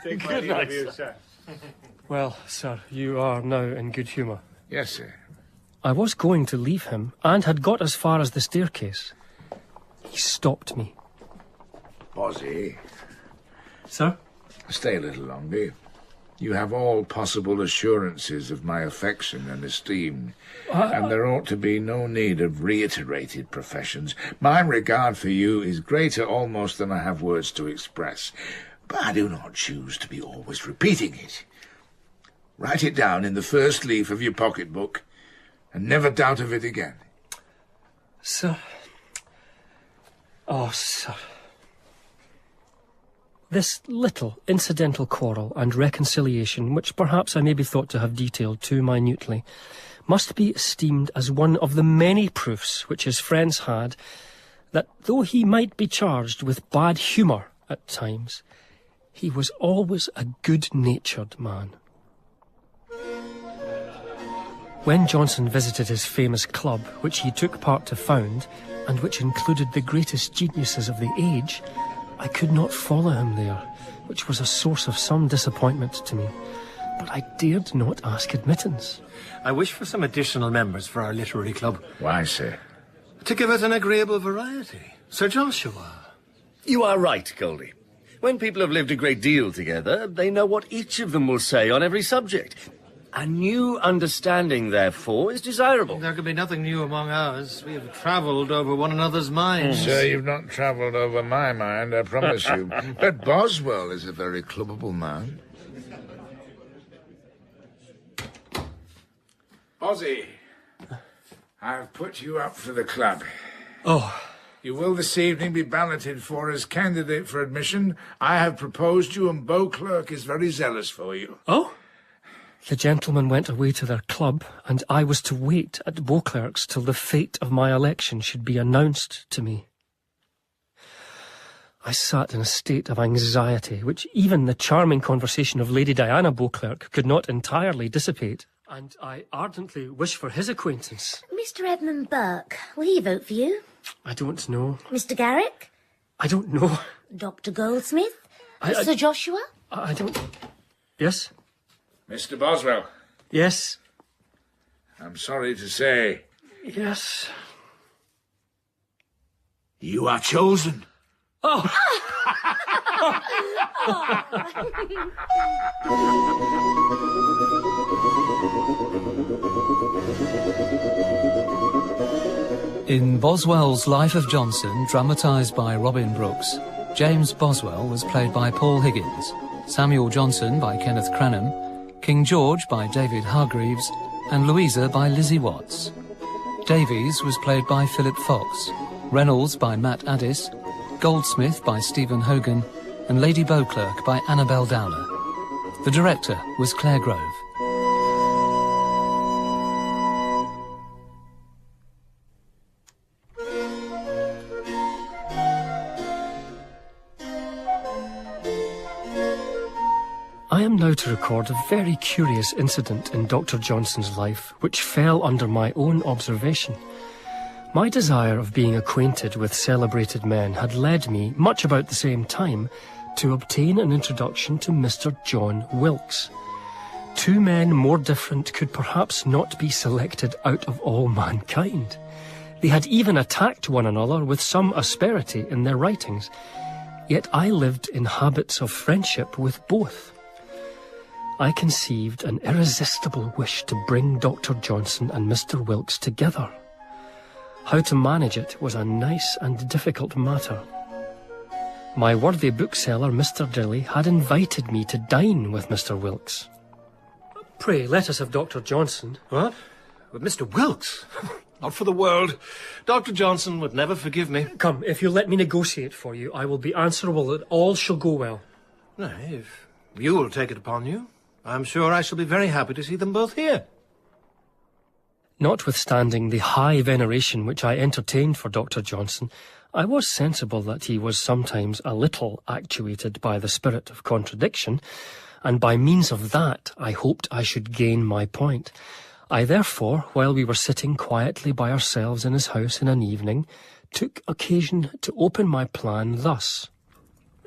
Good night, sir. Well, sir, you are now in good humour. Yes, sir. I was going to leave him, and had got as far as the staircase. He stopped me. Bossie. Sir? Stay a little longer. You have all possible assurances of my affection and esteem, and there ought to be no need of reiterated professions. My regard for you is greater almost than I have words to express, but I do not choose to be always repeating it. Write it down in the first leaf of your pocket-book, and never doubt of it again. Sir. Oh, sir. This little incidental quarrel and reconciliation, which perhaps I may be thought to have detailed too minutely, must be esteemed as one of the many proofs which his friends had that though he might be charged with bad humour at times, he was always a good-natured man. When Johnson visited his famous club, which he took part to found, and which included the greatest geniuses of the age, I could not follow him there, which was a source of some disappointment to me. But I dared not ask admittance. I wish for some additional members for our literary club. Why, sir? To give it an agreeable variety. Sir Joshua. You are right, Goldie. When people have lived a great deal together, they know what each of them will say on every subject. A new understanding, therefore, is desirable. There could be nothing new among ours. We have travelled over one another's minds. Sir, you've not travelled over my mind, I promise you. But Boswell is a very clubbable man. Ozzy, I've put you up for the club. Oh. You will this evening be balloted for as candidate for admission. I have proposed you, and Beauclerk is very zealous for you. Oh? The gentlemen went away to their club, and I was to wait at Beauclerk's till the fate of my election should be announced to me. I sat in a state of anxiety, which even the charming conversation of Lady Diana Beauclerk could not entirely dissipate, and I ardently wish for his acquaintance. Mr. Edmund Burke, will he vote for you? I don't know. Mr. Garrick? I don't know. Dr. Goldsmith? Sir Joshua? I don't... Yes? Mr. Boswell. Yes? I'm sorry to say... Yes? You are chosen. Oh! In Boswell's Life of Johnson, dramatised by Robin Brooks, James Boswell was played by Paul Higgins, Samuel Johnson by Kenneth Cranham, King George by David Hargreaves, and Louisa by Lizzie Watts. Davies was played by Philip Fox, Reynolds by Matt Addis, Goldsmith by Stephen Hogan, and Lady Beauclerk by Annabel Downer. The director was Claire Grove. I am now to record a very curious incident in Dr. Johnson's life, which fell under my own observation. My desire of being acquainted with celebrated men had led me, much about the same time, to obtain an introduction to Mr. John Wilkes. Two men more different could perhaps not be selected out of all mankind. They had even attacked one another with some asperity in their writings, yet I lived in habits of friendship with both. I conceived an irresistible wish to bring Dr. Johnson and Mr. Wilkes together. How to manage it was a nice and difficult matter. My worthy bookseller, Mr. Dilly, had invited me to dine with Mr. Wilkes. Pray, let us have Dr. Johnson. What? With Mr. Wilkes? Not for the world. Dr. Johnson would never forgive me. Come, if you'll let me negotiate for you, I will be answerable that all shall go well. Nay, if you will take it upon you, I'm sure I shall be very happy to see them both here. Notwithstanding the high veneration which I entertained for Dr. Johnson, I was sensible that he was sometimes a little actuated by the spirit of contradiction, and by means of that I hoped I should gain my point. I therefore, while we were sitting quietly by ourselves in his house in an evening, took occasion to open my plan thus.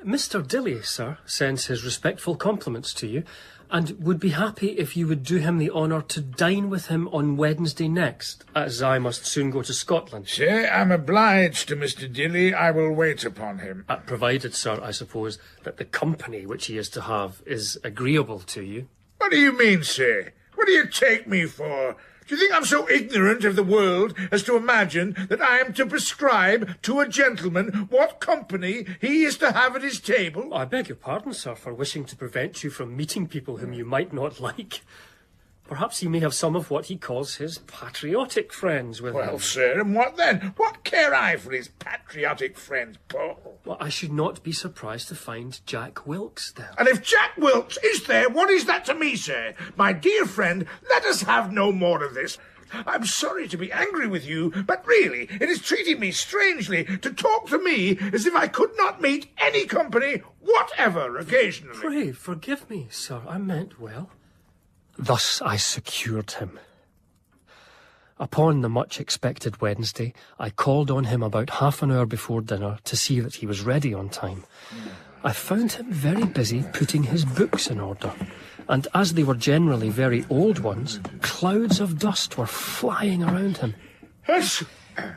Mr. Dilly, sir, sends his respectful compliments to you, and would be happy if you would do him the honour to dine with him on Wednesday next, as I must soon go to Scotland. Sir, I'm obliged to Mr. Dilly. I will wait upon him. Provided, sir, I suppose, that the company which he is to have is agreeable to you. What do you mean, sir? What do you take me for? Do you think I'm so ignorant of the world as to imagine that I am to prescribe to a gentleman what company he is to have at his table? I beg your pardon, sir, for wishing to prevent you from meeting people whom you might not like. Perhaps he may have some of what he calls his patriotic friends with him. Well, sir, and what then? What care I for his patriotic friends, Paul? Well, I should not be surprised to find Jack Wilkes there. And if Jack Wilkes is there, what is that to me, sir? My dear friend, let us have no more of this. I'm sorry to be angry with you, but really, it is treating me strangely to talk to me as if I could not meet any company whatever occasionally. Pray, forgive me, sir. I meant well. Thus I secured him. Upon the much-expected Wednesday, I called on him about half an hour before dinner to see that he was ready on time. I found him very busy putting his books in order, and as they were generally very old ones, clouds of dust were flying around him.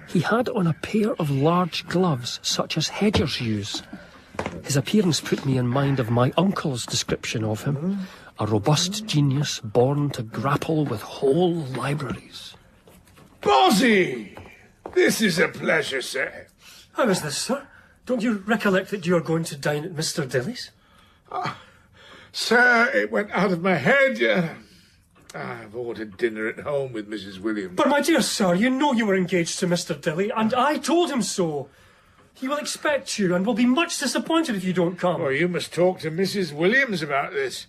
He had on a pair of large gloves, such as hedgers use. His appearance put me in mind of my uncle's description of him, a robust genius born to grapple with whole libraries. Bossie! This is a pleasure, sir. How is this, sir? Don't you recollect that you are going to dine at Mr. Dilly's? Sir, it went out of my head. I've ordered dinner at home with Mrs. Williams. But, my dear sir, you know you were engaged to Mr. Dilly, and I told him so. He will expect you and will be much disappointed if you don't come. Well, you must talk to Mrs. Williams about this.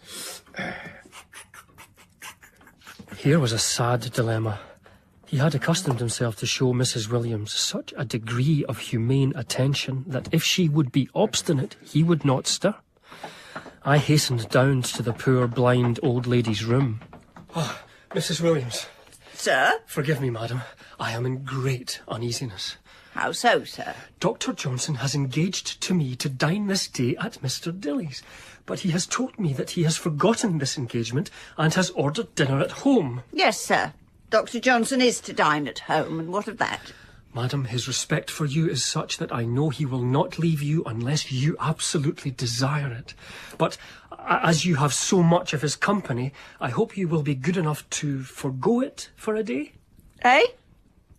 Here was a sad dilemma. He had accustomed himself to show Mrs. Williams such a degree of humane attention that if she would be obstinate, he would not stir. I hastened down to the poor blind old lady's room. Oh, Mrs. Williams. Sir? Forgive me, madam. I am in great uneasiness. How so, sir? Dr. Johnson has engaged to me to dine this day at Mr. Dilly's, but he has told me that he has forgotten this engagement and has ordered dinner at home. Yes, sir. Dr. Johnson is to dine at home, and what of that? Madam, his respect for you is such that I know he will not leave you unless you absolutely desire it. But as you have so much of his company, I hope you will be good enough to forgo it for a day. Eh?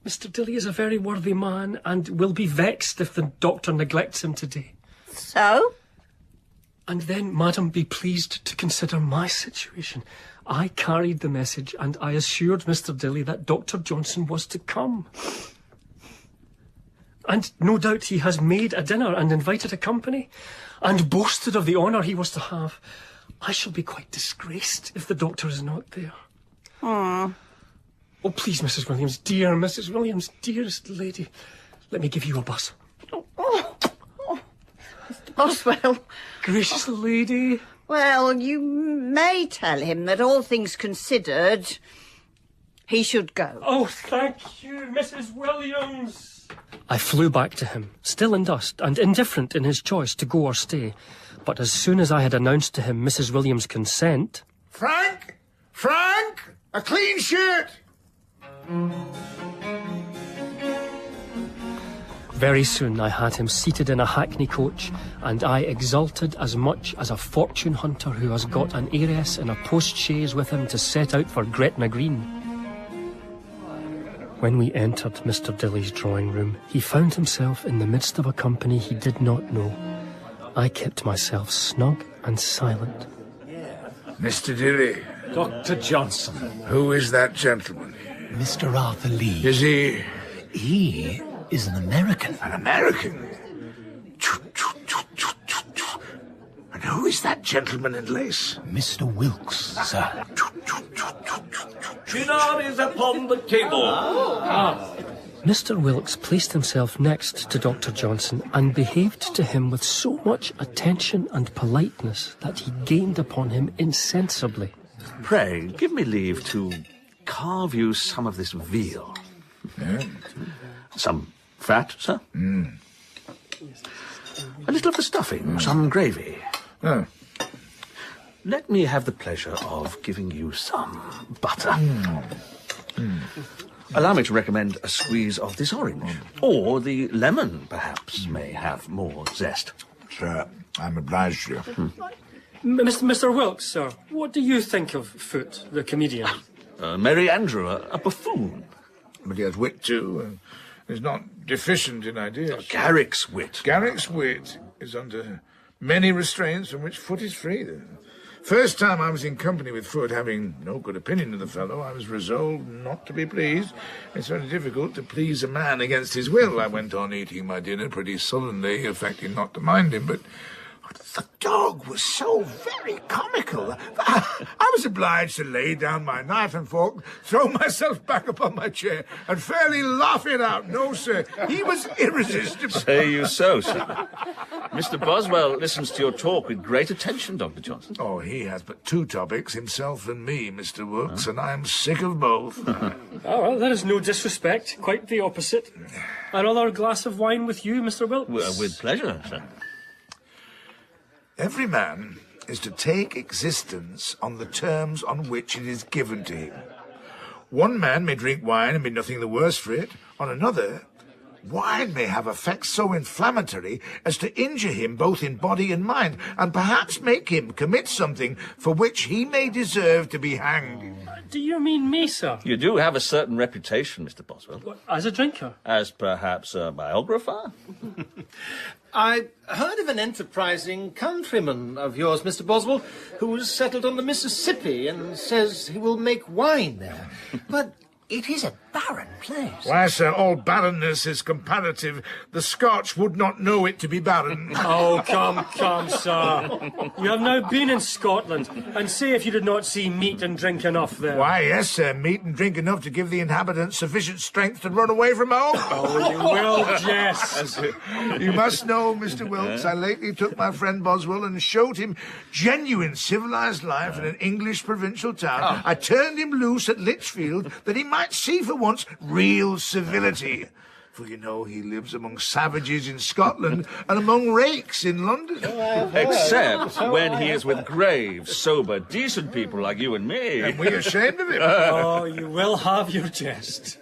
Mr. Dilly is a very worthy man and will be vexed if the doctor neglects him today. So? And then, madam, be pleased to consider my situation. I carried the message and I assured Mr. Dilly that Dr. Johnson was to come. And no doubt he has made a dinner and invited a company and boasted of the honour he was to have. I shall be quite disgraced if the doctor is not there. Hmm. Oh, please, Mrs. Williams, dear Mrs. Williams, dearest lady, let me give you a bus. Mr. Boswell. Gracious lady. Well, you may tell him that all things considered, he should go. Oh, thank you, Mrs. Williams. I flew back to him, still in dust and indifferent in his choice to go or stay. But as soon as I had announced to him Mrs. Williams' consent... Frank! Frank! A clean shirt! Very soon I had him seated in a hackney coach, and I exulted as much as a fortune hunter who has got an heiress in a post-chaise with him to set out for Gretna Green. When we entered Mr. Dilly's drawing room, he found himself in the midst of a company he did not know. I kept myself snug and silent. Mr. Dilly. Dr. Johnson. Who is that gentleman? Mr. Arthur Lee. Is he? He is an American. An American? And who is that gentleman in lace? Mr. Wilkes, sir. Dinner is upon the table. Mr. Wilkes placed himself next to Dr. Johnson and behaved to him with so much attention and politeness that he gained upon him insensibly. Pray, give me leave to carve you some of this veal. Some fat, sir? A little of the stuffing, some gravy. Let me have the pleasure of giving you some butter. Allow me to recommend a squeeze of this orange. Or the lemon, perhaps, may have more zest. Sir, I'm obliged to you. Mr. Wilkes, sir, what do you think of Foote, the comedian? Merry Andrew, a buffoon. But he has wit, too, and is not deficient in ideas. Garrick's wit. Garrick's wit is under many restraints from which Foote is free. First time I was in company with Foote, having no good opinion of the fellow, I was resolved not to be pleased. It's very difficult to please a man against his will. I went on eating my dinner pretty sullenly, affecting not to mind him, but the dog was so very comical. I was obliged to lay down my knife and fork, throw myself back upon my chair, and fairly laugh it out. No, sir, he was irresistible. Say you so, sir. Mr. Boswell listens to your talk with great attention, Dr. Johnson. Oh, he has but two topics, himself and me, Mr. Wilkes, and I'm sick of both. Oh, well, that is no disrespect. Quite the opposite. Another glass of wine with you, Mr. Wilkes? With pleasure, sir. Every man is to take existence on the terms on which it is given to him. One man may drink wine and be nothing the worse for it. On another, wine may have effects so inflammatory as to injure him both in body and mind, and perhaps make him commit something for which he may deserve to be hanged. Do you mean me, sir? You do have a certain reputation, Mr. Boswell. What, as a drinker? As perhaps a biographer? I heard of an enterprising countryman of yours, Mr. Boswell, who's settled on the Mississippi and says he will make wine there. But it is a barren place. Why, sir, all barrenness is comparative. The Scotch would not know it to be barren. Oh, come, sir. You have now been in Scotland, and say if you did not see meat and drink enough there. Why, yes, sir, meat and drink enough to give the inhabitants sufficient strength to run away from home. Oh, you will jest. You must know, Mr. Wilkes, I lately took my friend Boswell and showed him genuine civilised life in an English provincial town. I turned him loose at Lichfield that he might see for once real civility. For you know he lives among savages in Scotland and among rakes in London. Except when he is with grave, sober, decent people like you and me. And we're ashamed of him. Oh, you will have your jest.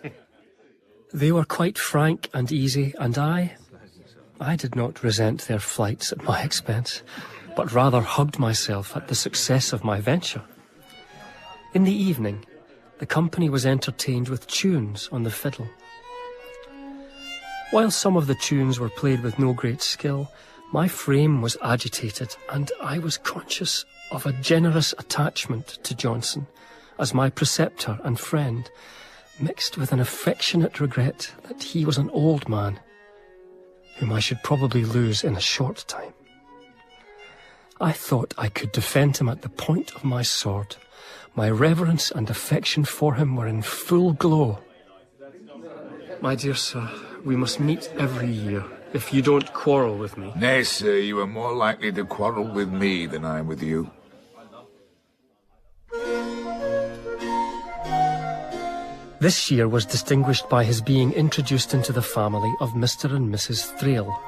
They were quite frank and easy, and I did not resent their flights at my expense, but rather hugged myself at the success of my venture. In the evening, the company was entertained with tunes on the fiddle. While some of the tunes were played with no great skill, my frame was agitated, and I was conscious of a generous attachment to Johnson as my preceptor and friend, mixed with an affectionate regret that he was an old man, whom I should probably lose in a short time. I thought I could defend him at the point of my sword. My reverence and affection for him were in full glow. My dear sir, we must meet every year, if you don't quarrel with me. Nay, sir, you are more likely to quarrel with me than I with you. This year was distinguished by his being introduced into the family of Mr. and Mrs. Thrale.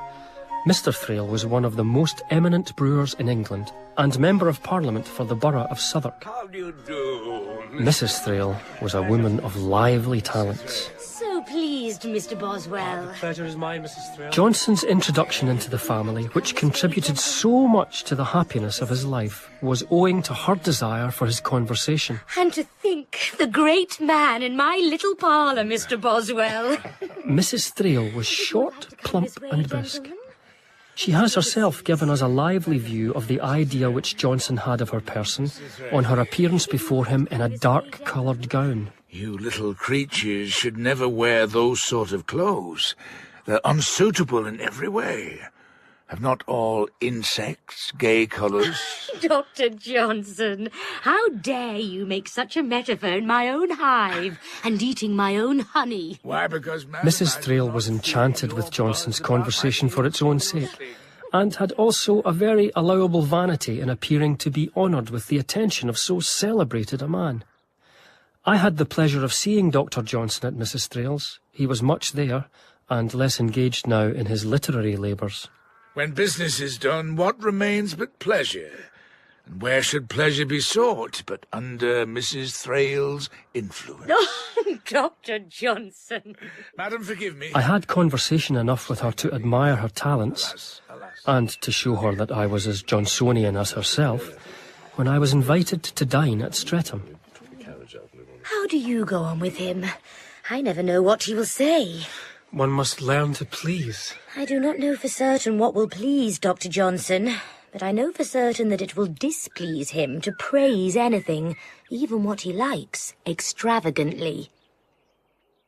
Mr. Thrale was one of the most eminent brewers in England and Member of Parliament for the borough of Southwark. How do you do? Mrs. Thrale was a woman of lively talents. So pleased, Mr. Boswell. The pleasure is mine, Mrs. Thrale. Johnson's introduction into the family, which contributed so much to the happiness of his life, was owing to her desire for his conversation. And to think, the great man in my little parlour, Mr. Boswell. Mrs. Thrale was short, plump and brisk. She has herself given us a lively view of the idea which Johnson had of her person on her appearance before him in a dark-coloured gown. You little creatures should never wear those sort of clothes. They're unsuitable in every way. Have not all insects gay colours? Dr. Johnson, how dare you make such a metaphor in my own hive and eating my own honey? Why, because Mrs. Thrale was enchanted with Johnson's conversation for its own sake, and had also a very allowable vanity in appearing to be honoured with the attention of so celebrated a man. I had the pleasure of seeing Dr. Johnson at Mrs. Thrale's. He was much there, and less engaged now in his literary labours. When business is done, what remains but pleasure? And where should pleasure be sought but under Mrs. Thrale's influence? Oh, Dr. Johnson. Madam, forgive me. I had conversation enough with her to admire her talents, and to show her that I was as Johnsonian as herself, when I was invited to dine at Streatham. How do you go on with him? I never know what he will say. One must learn to please. I do not know for certain what will please Dr. Johnson, but I know for certain that it will displease him to praise anything, even what he likes, extravagantly.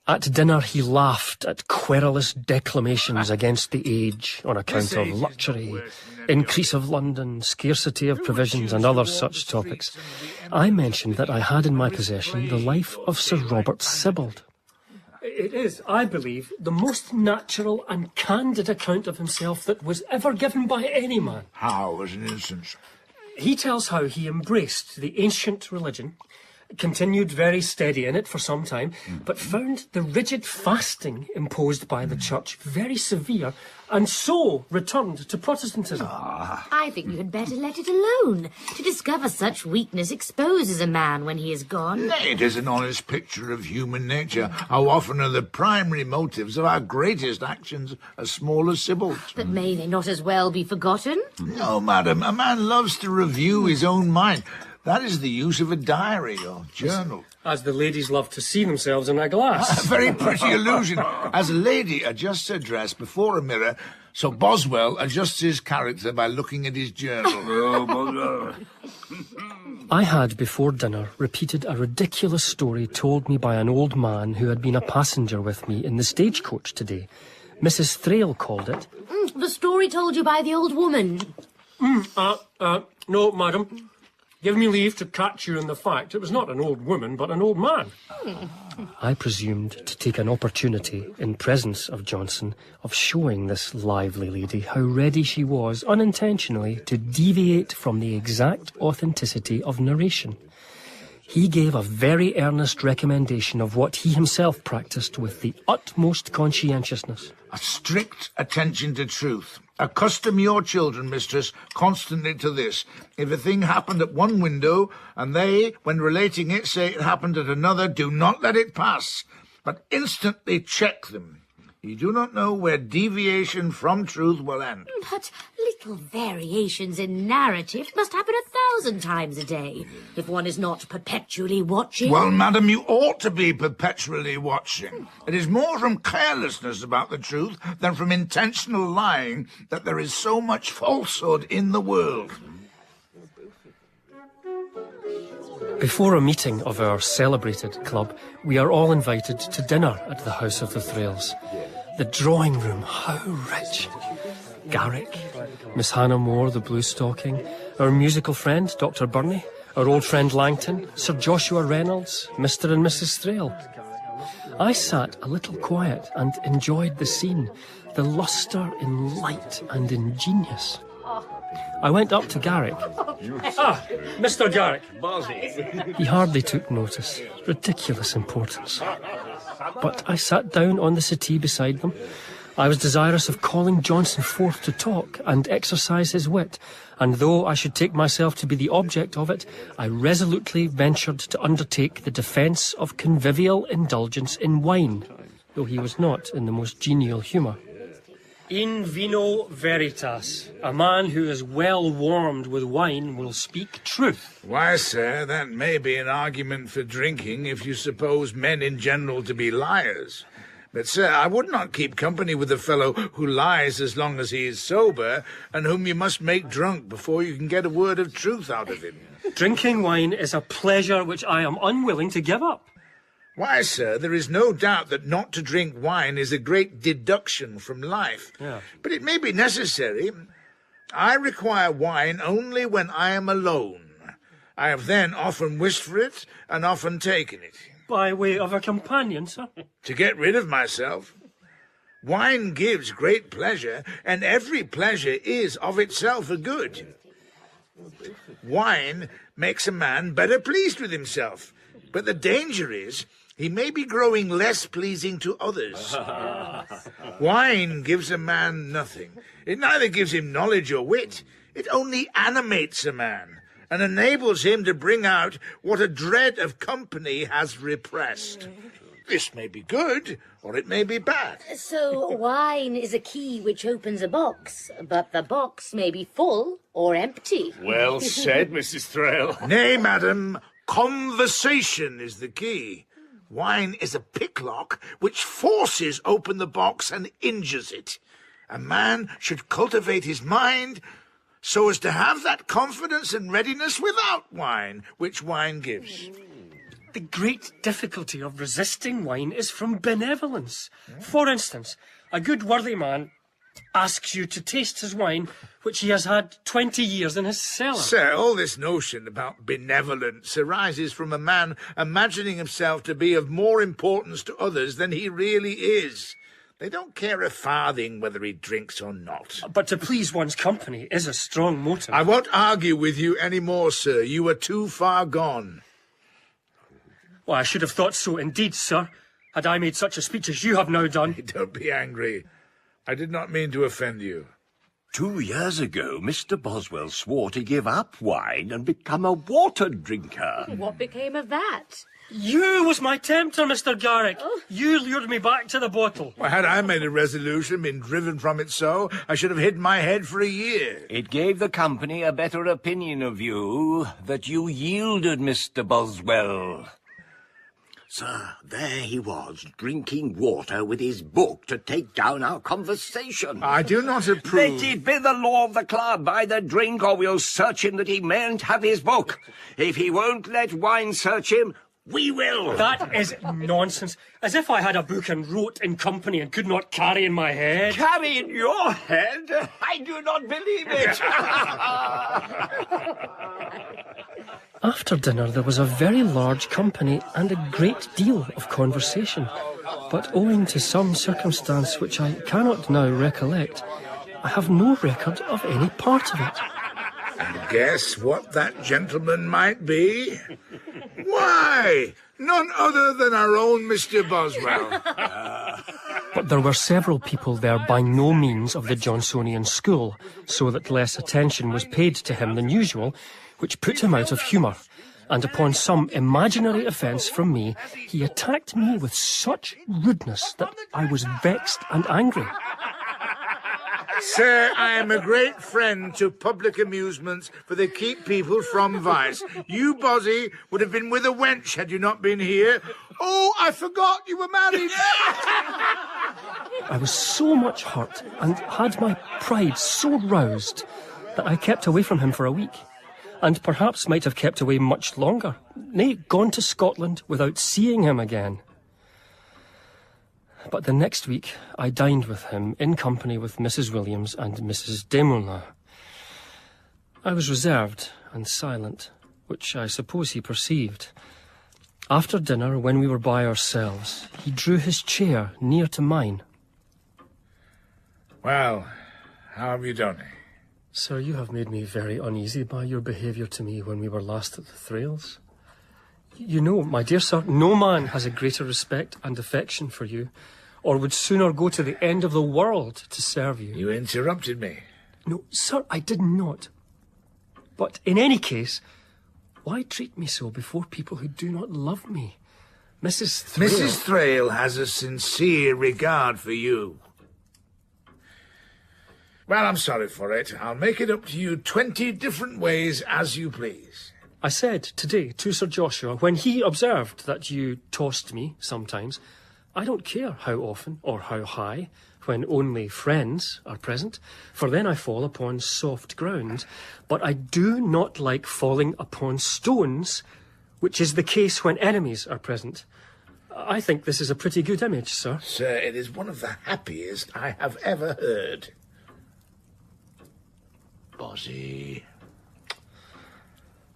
At dinner he laughed at querulous declamations against the age on account of luxury, increase of London, scarcity of provisions and other such topics. I mentioned that I had in my possession the life of Sir Robert Sibbald. It is, I believe, the most natural and candid account of himself that was ever given by any man. How, as an instance? He tells how he embraced the ancient religion, continued very steady in it for some time, but found the rigid fasting imposed by the Church very severe, and so returned to Protestantism. I think you had better let it alone. To discover such weakness exposes a man when he is gone. Nay, it is an honest picture of human nature. How often are the primary motives of our greatest actions as small as Sybil's? But may they not as well be forgotten? No, madam. A man loves to review his own mind. That is the use of a diary or journal. As the ladies love to see themselves in a glass. A very pretty illusion. As a lady adjusts her dress before a mirror, so Boswell adjusts his character by looking at his journal. I had, before dinner, repeated a ridiculous story told me by an old man who had been a passenger with me in the stagecoach today. Mrs. Thrale called it. The story told you by the old woman. No, madam. Give me leave to catch you in the fact it was not an old woman, but an old man. I presumed to take an opportunity, in presence of Johnson, of showing this lively lady how ready she was, unintentionally, to deviate from the exact authenticity of narration. He gave a very earnest recommendation of what he himself practised with the utmost conscientiousness. A strict attention to truth. Accustom your children, mistress, constantly to this. If a thing happened at one window, and they, when relating it, say it happened at another, do not let it pass, but instantly check them. You do not know where deviation from truth will end. But little variations in narrative must happen 1,000 times a day, if one is not perpetually watching. Well, madam, you ought to be perpetually watching. It is more from carelessness about the truth than from intentional lying that there is so much falsehood in the world. Before a meeting of our celebrated club, we are all invited to dinner at the house of the Thrales. The drawing room, how rich! Garrick, Miss Hannah Moore, the blue stocking, our musical friend, Dr. Burney, our old friend Langton, Sir Joshua Reynolds, Mr. and Mrs. Thrale. I sat a little quiet and enjoyed the scene, the lustre in light and in genius. I went up to Garrick. Mr. Garrick. He hardly took notice. Ridiculous importance. But I sat down on the settee beside them. I was desirous of calling Johnson forth to talk and exercise his wit, and though I should take myself to be the object of it, I resolutely ventured to undertake the defence of convivial indulgence in wine, though he was not in the most genial humour. In vino veritas. A man who is well warmed with wine will speak truth. Why, sir, that may be an argument for drinking if you suppose men in general to be liars. But, sir, I would not keep company with a fellow who lies as long as he is sober, and whom you must make drunk before you can get a word of truth out of him. Drinking wine is a pleasure which I am unwilling to give up. Why, sir, there is no doubt that not to drink wine is a great deduction from life. Yeah. But it may be necessary. I require wine only when I am alone. I have then often wished for it and often taken it. By way of a companion, sir? To get rid of myself. Wine gives great pleasure, and every pleasure is of itself a good. Wine makes a man better pleased with himself, but the danger is he may be growing less pleasing to others. Wine gives a man nothing. It neither gives him knowledge or wit. It only animates a man and enables him to bring out what a dread of company has repressed. This may be good, or it may be bad. So wine is a key which opens a box, but the box may be full or empty. Well said, Mrs. Thrale. Nay, madam, conversation is the key. Wine is a picklock which forces open the box and injures it. A man should cultivate his mind so as to have that confidence and readiness without wine, which wine gives. The great difficulty of resisting wine is from benevolence. For instance, a good worthy man asks you to taste his wine, which he has had 20 years in his cellar. Sir, all this notion about benevolence arises from a man imagining himself to be of more importance to others than he really is. They don't care a farthing whether he drinks or not. But to please one's company is a strong motive. I won't argue with you any more, sir. You are too far gone. Well, I should have thought so indeed, sir, had I made such a speech as you have now done. Don't be angry. I did not mean to offend you. 2 years ago, Mr. Boswell swore to give up wine and become a water drinker. What became of that? You was my tempter, Mr. Garrick. Oh. You lured me back to the bottle. Well, had I made a resolution, been driven from it so, I should have hidden my head for a year. It gave the company a better opinion of you that you yielded, Mr. Boswell. Sir, there he was, drinking water with his book to take down our conversation. I do not approve. Let it be the law of the club, either drink or we'll search him that he mayn't have his book. If he won't let wine search him, we will. That is nonsense. As if I had a book and wrote in company and could not carry in my head. Carry in your head? I do not believe it. After dinner there was a very large company and a great deal of conversation. But owing to some circumstance which I cannot now recollect, I have no record of any part of it. And guess what that gentleman might be? Why, none other than our own Mr. Boswell. But there were several people there by no means of the Johnsonian school, so that less attention was paid to him than usual, which put him out of humour, and upon some imaginary offence from me, he attacked me with such rudeness that I was vexed and angry. Sir, I am a great friend to public amusements, for they keep people from vice. You, Bozzy, would have been with a wench had you not been here. Oh, I forgot you were married. I was so much hurt and had my pride so roused that I kept away from him for a week, and perhaps might have kept away much longer, nay, gone to Scotland without seeing him again. But the next week I dined with him in company with Mrs. Williams and Mrs. Desmoulins. I was reserved and silent, which I suppose he perceived. After dinner, when we were by ourselves, he drew his chair near to mine. Well, how have you done? Sir, you have made me very uneasy by your behaviour to me when we were last at the Thrales. You know, my dear sir, no man has a greater respect and affection for you, or would sooner go to the end of the world to serve you. You interrupted me. No, sir, I did not. But in any case, why treat me so before people who do not love me? Mrs. Thrale... Mrs. Thrale has a sincere regard for you. Well, I'm sorry for it. I'll make it up to you 20 different ways as you please. I said today to Sir Joshua, when he observed that you tossed me sometimes, I don't care how often or how high, when only friends are present, for then I fall upon soft ground. But I do not like falling upon stones, which is the case when enemies are present. I think this is a pretty good image, sir. Sir, it is one of the happiest I have ever heard. Bozzy.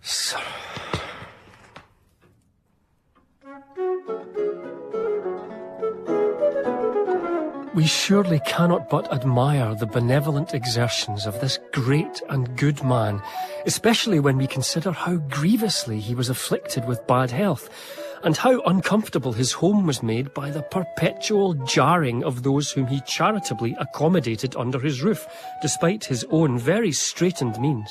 Sir. We surely cannot but admire the benevolent exertions of this great and good man, especially when we consider how grievously he was afflicted with bad health, and how uncomfortable his home was made by the perpetual jarring of those whom he charitably accommodated under his roof, despite his own very straitened means.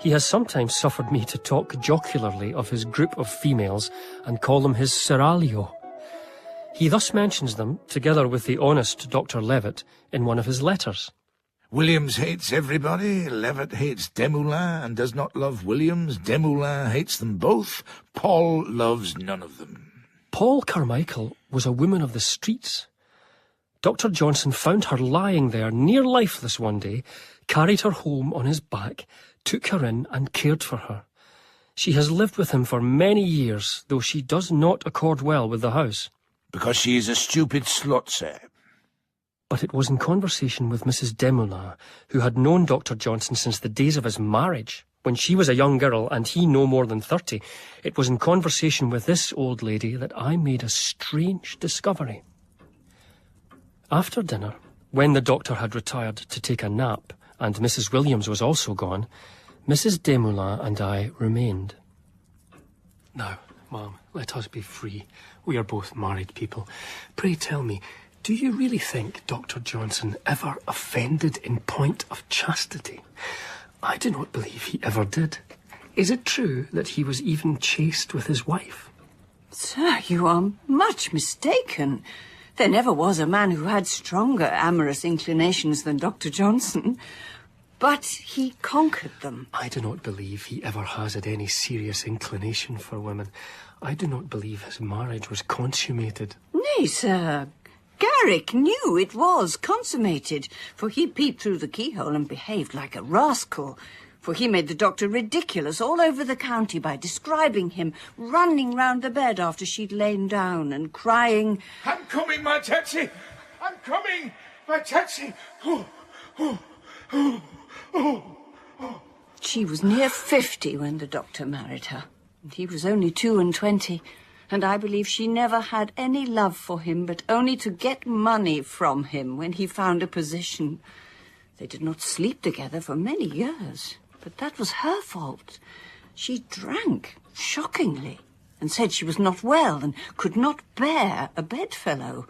He has sometimes suffered me to talk jocularly of his group of females and call them his seraglio. He thus mentions them, together with the honest Dr. Levitt, in one of his letters. Williams hates everybody, Levitt hates Desmoulins and does not love Williams, Desmoulins hates them both, Paul loves none of them. Paul Carmichael was a woman of the streets. Dr. Johnson found her lying there, near lifeless one day, carried her home on his back, took her in and cared for her. She has lived with him for many years, though she does not accord well with the house. Because she is a stupid slut, sir. But it was in conversation with Mrs. Desmoulins, who had known Dr. Johnson since the days of his marriage, when she was a young girl and he no more than 30. It was in conversation with this old lady that I made a strange discovery. After dinner, when the doctor had retired to take a nap, and Mrs. Williams was also gone, Mrs. Desmoulins and I remained. Now, Ma'am, let us be free. We are both married people. Pray tell me, do you really think Dr. Johnson ever offended in point of chastity? I do not believe he ever did. Is it true that he was even chaste with his wife? Sir, you are much mistaken. There never was a man who had stronger amorous inclinations than Dr. Johnson. But he conquered them. I do not believe he ever has had any serious inclination for women. I do not believe his marriage was consummated. Nay, sir. Garrick knew it was consummated, for he peeped through the keyhole and behaved like a rascal. For he made the doctor ridiculous all over the county by describing him running round the bed after she'd lain down and crying, "I'm coming, my Tetsie! I'm coming, my Tetsie!" Oh, oh, oh, oh, oh. She was near 50 when the doctor married her, and he was only 22, and I believe she never had any love for him, but only to get money from him when he found a position. They did not sleep together for many years, but that was her fault. She drank, shockingly, and said she was not well and could not bear a bedfellow.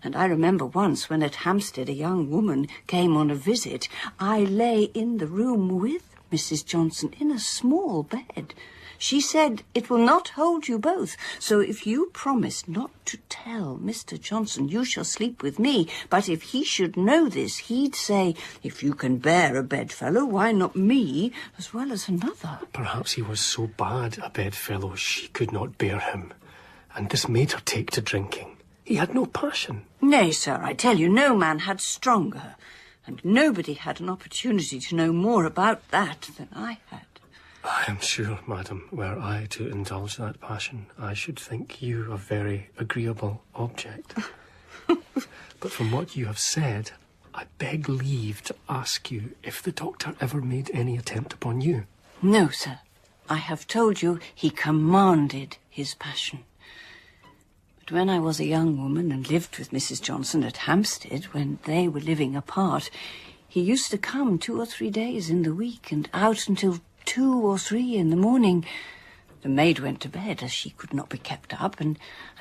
And I remember once when at Hampstead a young woman came on a visit, I lay in the room with Mrs. Johnson in a small bed. She said, "It will not hold you both, so if you promise not to tell Mr. Johnson, you shall sleep with me. But if he should know this, he'd say, 'If you can bear a bedfellow, why not me as well as another?'" Perhaps he was so bad a bedfellow she could not bear him, and this made her take to drinking. He had no passion. Nay, sir, I tell you, no man had stronger, and nobody had an opportunity to know more about that than I had. I am sure, madam, were I to indulge that passion, I should think you a very agreeable object. But from what you have said, I beg leave to ask you if the doctor ever made any attempt upon you. No, sir. I have told you he commanded his passion. But when I was a young woman and lived with Mrs. Johnson at Hampstead, when they were living apart, he used to come 2 or 3 days in the week and out until 2 or 3 in the morning. The maid went to bed, as she could not be kept up, and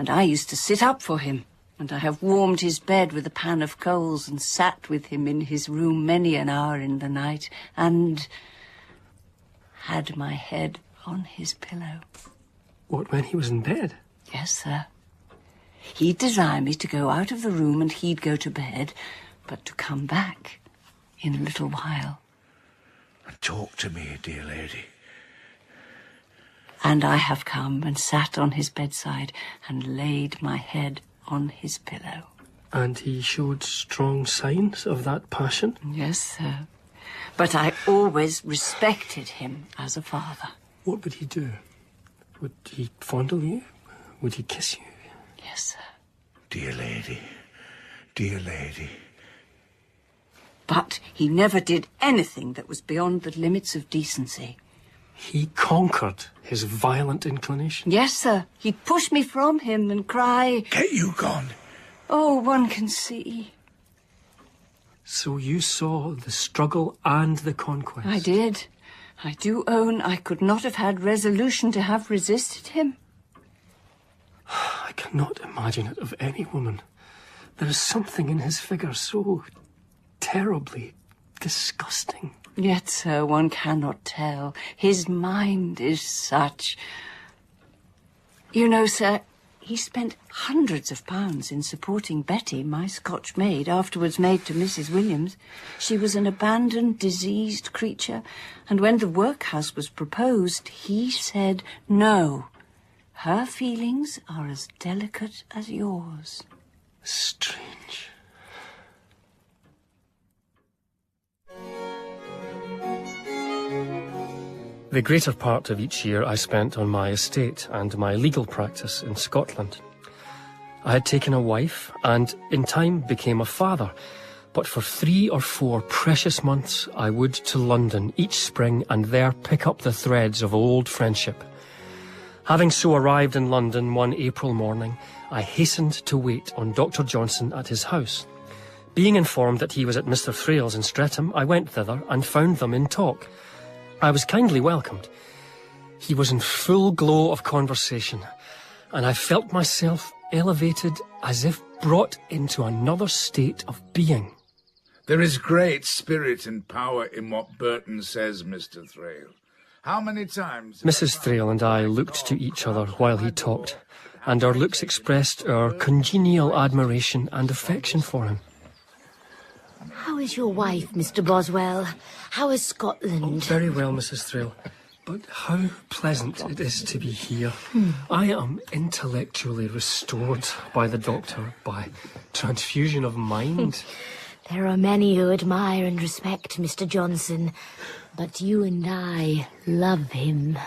I used to sit up for him. And I have warmed his bed with a pan of coals and sat with him in his room many an hour in the night, and had my head on his pillow. What, when he was in bed? Yes, sir. He'd desire me to go out of the room and he'd go to bed, but to come back in a little while. Talk to me, dear lady. And I have come and sat on his bedside and laid my head on his pillow. And he showed strong signs of that passion? Yes, sir. But I always respected him as a father. What would he do? Would he fondle you? Would he kiss you? Yes, sir. Dear lady, dear lady. But he never did anything that was beyond the limits of decency. He conquered his violent inclination? Yes, sir. He'd push me from him and cry, "Get you gone." Oh, one can see. So you saw the struggle and the conquest? I did. I do own I could not have had resolution to have resisted him. I cannot imagine it of any woman. There is something in his figure so terribly disgusting. Yet, sir, one cannot tell. His mind is such. You know, sir, he spent hundreds of pounds in supporting Betty, my Scotch maid, afterwards maid to Mrs. Williams. She was an abandoned, diseased creature, and when the workhouse was proposed, he said no. Her feelings are as delicate as yours. Strange. The greater part of each year I spent on my estate and my legal practice in Scotland. I had taken a wife and in time became a father, but for 3 or 4 precious months I would to London each spring and there pick up the threads of old friendship. Having so arrived in London one April morning, I hastened to wait on Dr. Johnson at his house. Being informed that he was at Mr. Thrale's in Streatham, I went thither and found them in talk. I was kindly welcomed. He was in full glow of conversation, and I felt myself elevated as if brought into another state of being. There is great spirit and power in what Burton says, Mr. Thrale. How many times... Mrs. Thrale and I looked to each other while he talked, and our looks expressed our congenial admiration and affection for him. How is your wife, Mr. Boswell? How is Scotland? Oh, very well, Mrs. Thrale. But how pleasant it is to be here. I am intellectually restored by the doctor, by transfusion of mind. There are many who admire and respect Mr. Johnson, but you and I love him.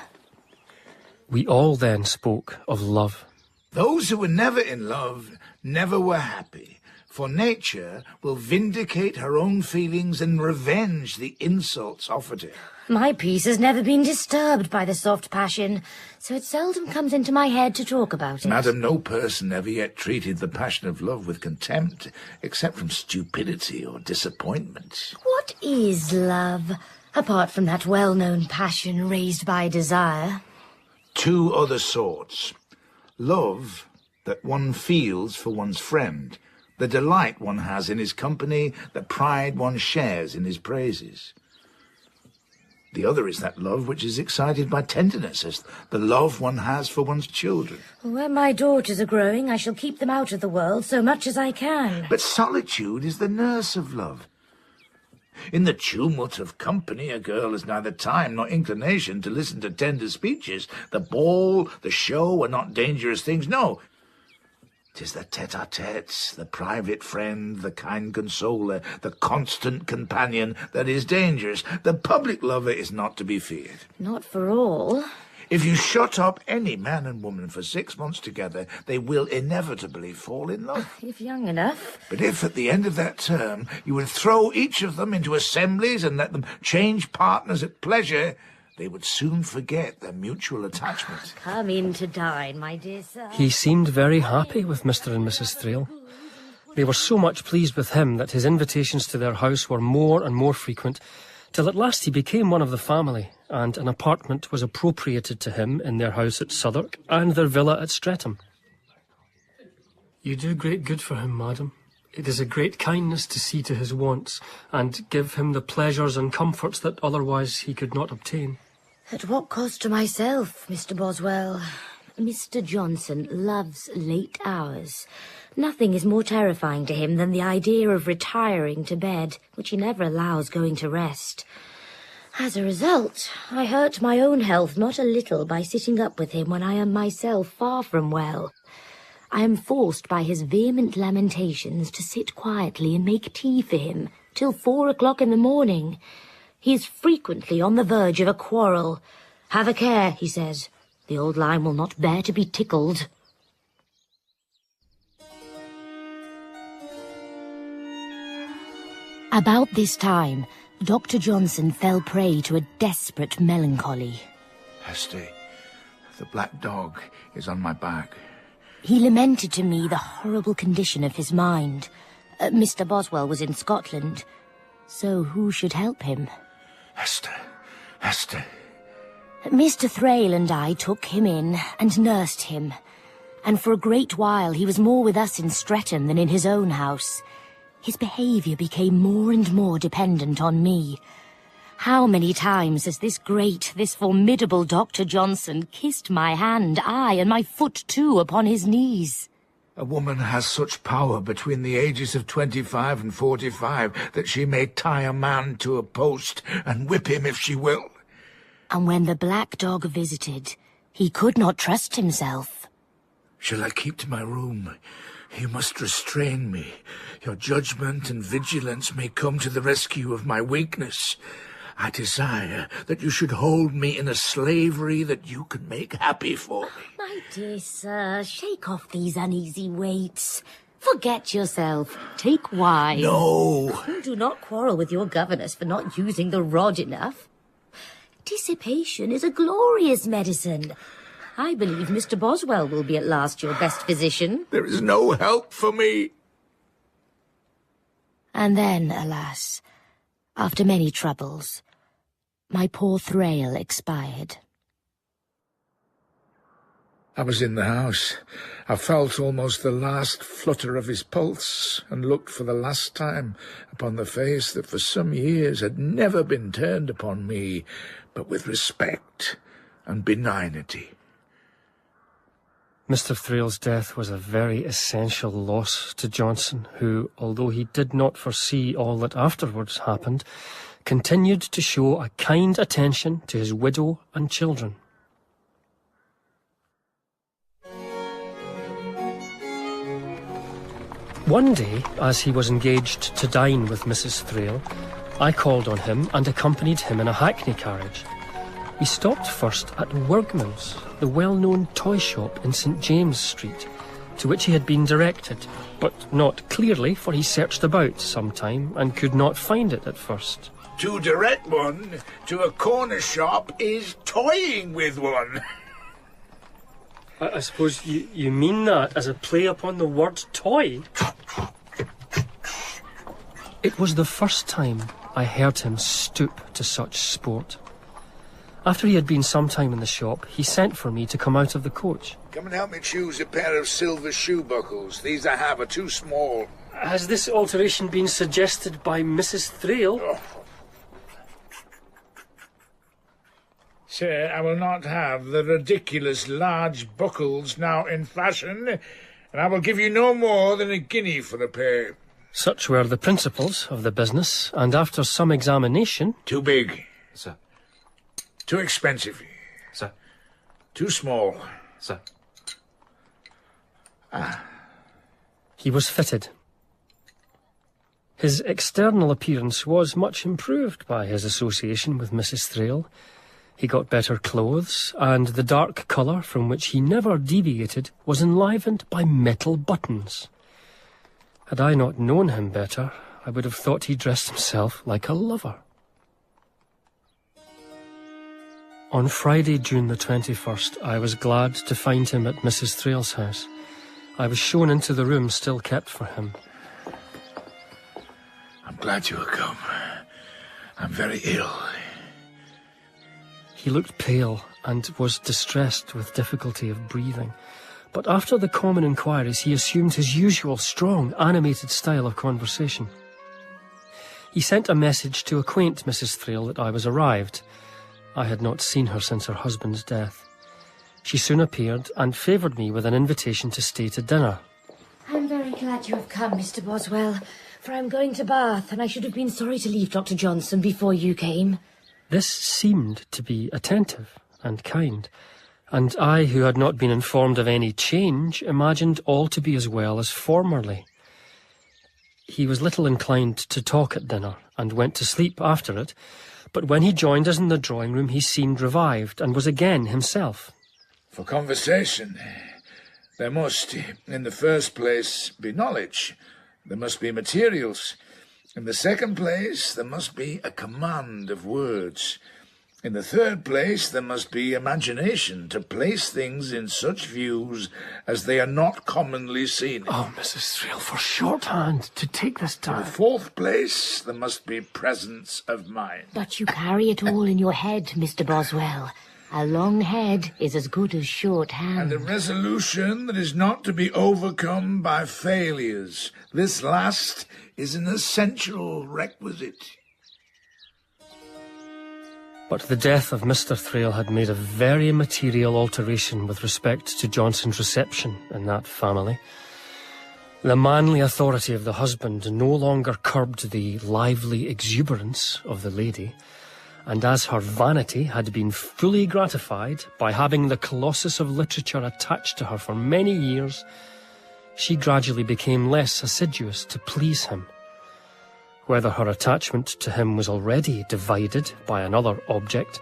We all then spoke of love. Those who were never in love never were happy, for nature will vindicate her own feelings and revenge the insults offered her. My peace has never been disturbed by the soft passion, so it seldom comes into my head to talk about it. Madam, no person ever yet treated the passion of love with contempt, except from stupidity or disappointment. What is love, apart from that well-known passion raised by desire? 2 other sorts. Love that one feels for one's friend, the delight one has in his company, the pride one shares in his praises. The other is that love which is excited by tenderness, as the love one has for one's children. When my daughters are growing, I shall keep them out of the world so much as I can. But solitude is the nurse of love. In the tumult of company, a girl has neither time nor inclination to listen to tender speeches. The ball, the show are not dangerous things, no. 'Tis the tete-a-tete, the private friend, the kind consoler, the constant companion that is dangerous. The public lover is not to be feared. Not for all. If you shut up any man and woman for 6 months together, they will inevitably fall in love. If young enough. But if at the end of that term you would throw each of them into assemblies and let them change partners at pleasure, they would soon forget their mutual attachment. Come in to dine, my dear sir. He seemed very happy with Mr. and Mrs. Thrale. They were so much pleased with him that his invitations to their house were more and more frequent, till at last he became one of the family, and an apartment was appropriated to him in their house at Southwark and their villa at Streatham. You do great good for him, madam. It is a great kindness to see to his wants, and give him the pleasures and comforts that otherwise he could not obtain. At what cost to myself, Mr. Boswell? Mr. Johnson loves late hours. Nothing is more terrifying to him than the idea of retiring to bed, which he never allows going to rest. As a result, I hurt my own health not a little by sitting up with him when I am myself far from well. I am forced by his vehement lamentations to sit quietly and make tea for him till 4 o'clock in the morning. He is frequently on the verge of a quarrel. "Have a care," he says. "The old line will not bear to be tickled." About this time, Dr. Johnson fell prey to a desperate melancholy. Hester, the black dog is on my back. He lamented to me the horrible condition of his mind. Mr. Boswell was in Scotland, so who should help him? Hester. Mr. Thrale and I took him in and nursed him, and for a great while he was more with us in Streatham than in his own house. His behaviour became more and more dependent on me. How many times has this formidable Dr. Johnson kissed my hand, aye, and my foot too, upon his knees? A woman has such power between the ages of 25 and 45 that she may tie a man to a post and whip him if she will. And when the black dog visited, he could not trust himself. Shall I keep to my room? You must restrain me. Your judgment and vigilance may come to the rescue of my weakness. I desire that you should hold me in a slavery that you can make happy for me. My dear sir, shake off these uneasy weights. Forget yourself. Take wine. No. Do not quarrel with your governess for not using the rod enough. Dissipation is a glorious medicine. I believe Mr. Boswell will be at last your best physician. There is no help for me. And then, alas, after many troubles, my poor Thrale expired. I was in the house. I felt almost the last flutter of his pulse, and looked for the last time upon the face that for some years had never been turned upon me, but with respect and benignity. Mr. Thrale's death was a very essential loss to Johnson, who, although he did not foresee all that afterwards happened, continued to show a kind attention to his widow and children. One day, as he was engaged to dine with Mrs. Thrale, I called on him and accompanied him in a hackney carriage. We stopped first at Workman's, the well-known toy shop in St. James Street, to which he had been directed, but not clearly, for he searched about some time and could not find it at first. To direct one to a corner shop is toying with one. I suppose you mean that as a play upon the word toy? It was the first time I heard him stoop to such sport. After he had been some time in the shop, he sent for me to come out of the coach. Come and help me choose a pair of silver shoe buckles. These I have are too small. Has this alteration been suggested by Mrs. Thrale? Oh. Sir, I will not have the ridiculous large buckles now in fashion, and I will give you no more than a guinea for a pair. Such were the principles of the business, and after some examination... Too big. Sir. Too expensive. Sir. Too small. Sir. He was fitted. His external appearance was much improved by his association with Mrs. Thrale. He got better clothes, and the dark colour from which he never deviated was enlivened by metal buttons. Had I not known him better, I would have thought he dressed himself like a lover. On Friday, June the 21st, I was glad to find him at Mrs. Thrale's house. I was shown into the room still kept for him. I'm glad you have come. I'm very ill. He looked pale and was distressed with difficulty of breathing. But after the common inquiries, he assumed his usual strong, animated style of conversation. He sent a message to acquaint Mrs. Thrale that I was arrived. I had not seen her since her husband's death. She soon appeared and favoured me with an invitation to stay to dinner. I'm very glad you have come, Mr. Boswell, for I'm going to Bath, and I should have been sorry to leave Dr. Johnson before you came. This seemed to be attentive and kind, and I, who had not been informed of any change, imagined all to be as well as formerly. He was little inclined to talk at dinner, and went to sleep after it, but when he joined us in the drawing-room he seemed revived, and was again himself. For conversation, there must, in the first place, be knowledge. There must be materials. In the second place, there must be a command of words. In the third place, there must be imagination to place things in such views as they are not commonly seen. Oh, Mrs. Thrale, for shorthand, to take this time. In the fourth place, there must be presence of mind. But you carry it all in your head, Mr. Boswell. A long head is as good as shorthand. And a resolution that is not to be overcome by failures. This last is an essential requisite. But the death of Mr. Thrale had made a very material alteration with respect to Johnson's reception in that family. The manly authority of the husband no longer curbed the lively exuberance of the lady, and as her vanity had been fully gratified by having the colossus of literature attached to her for many years, she gradually became less assiduous to please him. Whether her attachment to him was already divided by another object,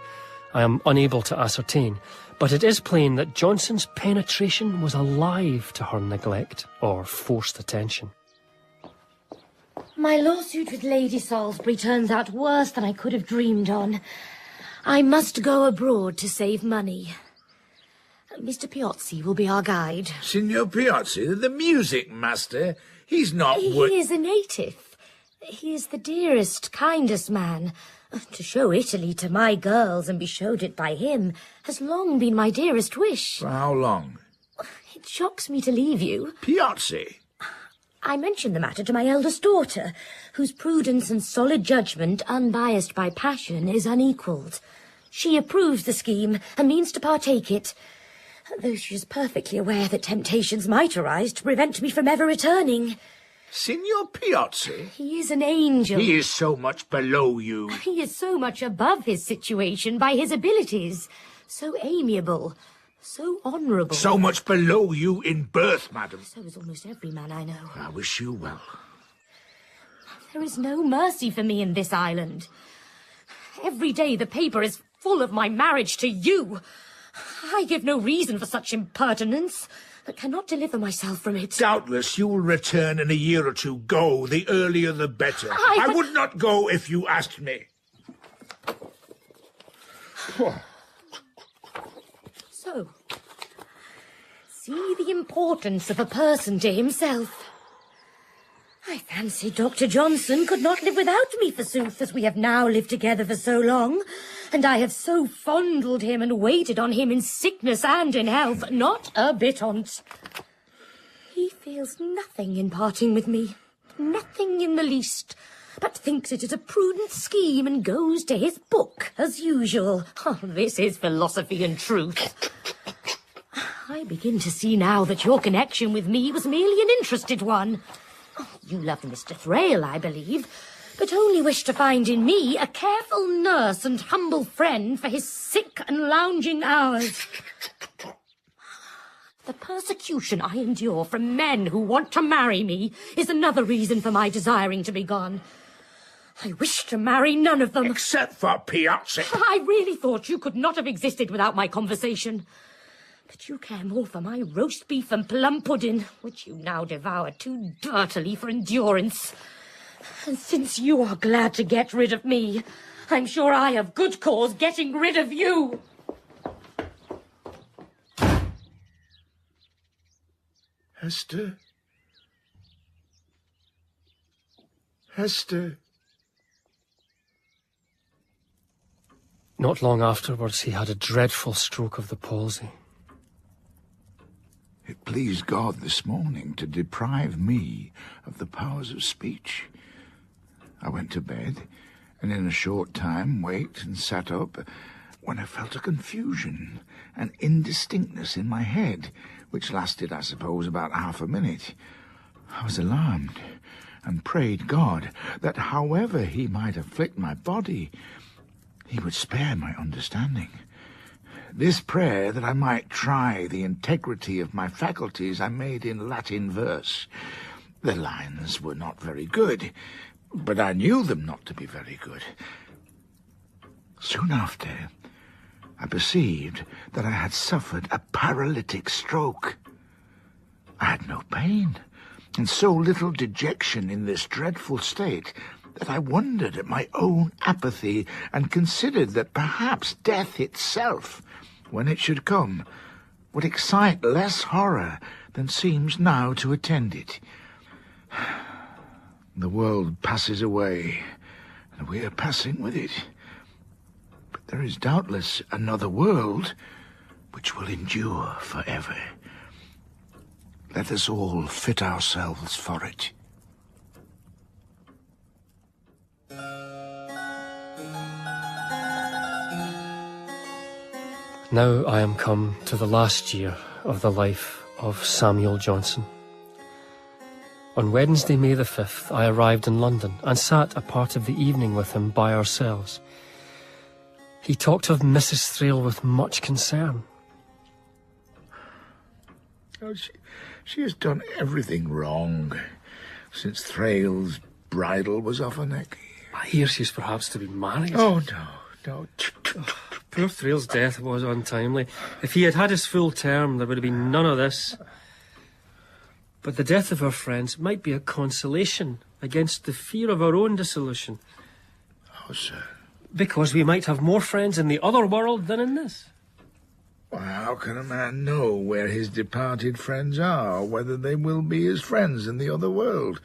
I am unable to ascertain, but it is plain that Johnson's penetration was alive to her neglect or forced attention. My lawsuit with Lady Salisbury turns out worse than I could have dreamed on. I must go abroad to save money. Mr. Piozzi will be our guide. Signor Piozzi, the music master? He's not... He is a native. He is the dearest, kindest man. To show Italy to my girls and be showed it by him has long been my dearest wish. For how long? It shocks me to leave you. Piozzi? I mentioned the matter to my eldest daughter, whose prudence and solid judgment, unbiased by passion, is unequalled. She approves the scheme and means to partake it, though she is perfectly aware that temptations might arise to prevent me from ever returning. Signor Piozzi? He is an angel. He is so much below you. He is so much above his situation by his abilities. So amiable, so honourable. So much below you in birth, madam. So is almost every man I know. I wish you well. There is no mercy for me in this island. Every day the paper is full of my marriage to you. I give no reason for such impertinence, but cannot deliver myself from it. Doubtless you will return in a year or two. Go, the earlier the better. I would not go if you asked me. So, see the importance of a person to himself. I fancy Dr. Johnson could not live without me, forsooth, as we have now lived together for so long, and I have so fondled him and waited on him in sickness and in health, not a bit on't. He feels nothing in parting with me, nothing in the least, but thinks it is a prudent scheme and goes to his book, as usual. Oh, this is philosophy and truth. I begin to see now that your connection with me was merely an interested one. You loved Mr. Thrale, I believe, but only wished to find in me a careful nurse and humble friend for his sick and lounging hours. The persecution I endure from men who want to marry me is another reason for my desiring to be gone. I wish to marry none of them. Except for Piozzi. I really thought you could not have existed without my conversation. But you care more for my roast beef and plum pudding, which you now devour too dirtily for endurance. And since you are glad to get rid of me, I'm sure I have good cause getting rid of you. Hester? Hester? Not long afterwards, he had a dreadful stroke of the palsy. It pleased God this morning to deprive me of the powers of speech. I went to bed, and in a short time waked and sat up, when I felt a confusion and indistinctness in my head, which lasted, I suppose, about half a minute. I was alarmed, and prayed God that however he might afflict my body, he would spare my understanding. This prayer, that I might try the integrity of my faculties, I made in Latin verse. The lines were not very good, but I knew them not to be very good. Soon after, I perceived that I had suffered a paralytic stroke. I had no pain, and so little dejection in this dreadful state that I wondered at my own apathy and considered that perhaps death itself, when it should come, would excite less horror than seems now to attend it. The world passes away, and we are passing with it. But there is doubtless another world which will endure forever. Let us all fit ourselves for it. Now I am come to the last year of the life of Samuel Johnson. On Wednesday, May the 5th, I arrived in London and sat a part of the evening with him by ourselves. He talked of Mrs. Thrale with much concern. Oh, she has done everything wrong since Thrale's bridle was off her neck. I hear she's perhaps to be married. Oh, no. Poor Thrale's death was untimely. If he had had his full term, there would have been none of this. But the death of our friends might be a consolation against the fear of our own dissolution. How so? Because we might have more friends in the other world than in this. Well, how can a man know where his departed friends are, or whether they will be his friends in the other world?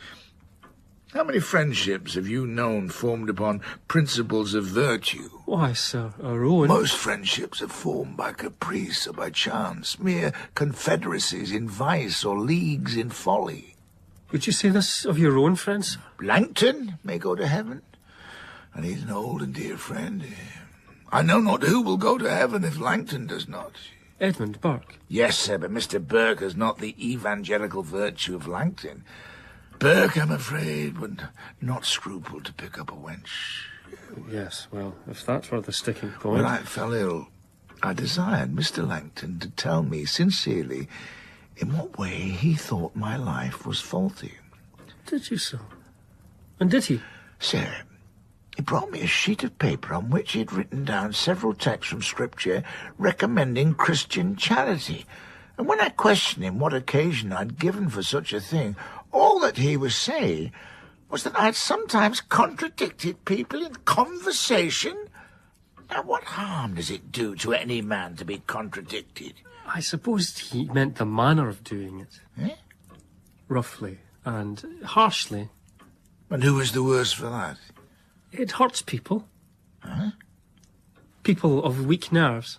How many friendships have you known formed upon principles of virtue? Why, sir, our own... Most friendships are formed by caprice or by chance, mere confederacies in vice or leagues in folly. Would you say this of your own friends? Langton may go to heaven, and he's an old and dear friend. I know not who will go to heaven if Langton does not. Edmund Burke? Yes, sir, but Mr. Burke has not the evangelical virtue of Langton. Burke, I'm afraid, would not scruple to pick up a wench. Yes, well, if that were the sticking point... When I fell ill, I desired Mr. Langton to tell me sincerely in what way he thought my life was faulty. Did you so? And did he? Sir, he brought me a sheet of paper on which he had written down several texts from Scripture recommending Christian charity. And when I questioned him what occasion I'd given for such a thing, all that he was saying was that I had sometimes contradicted people in conversation. Now, what harm does it do to any man to be contradicted? I suppose he meant the manner of doing it. Eh? Roughly and harshly. And who is the worse for that? It hurts people. Huh? People of weak nerves.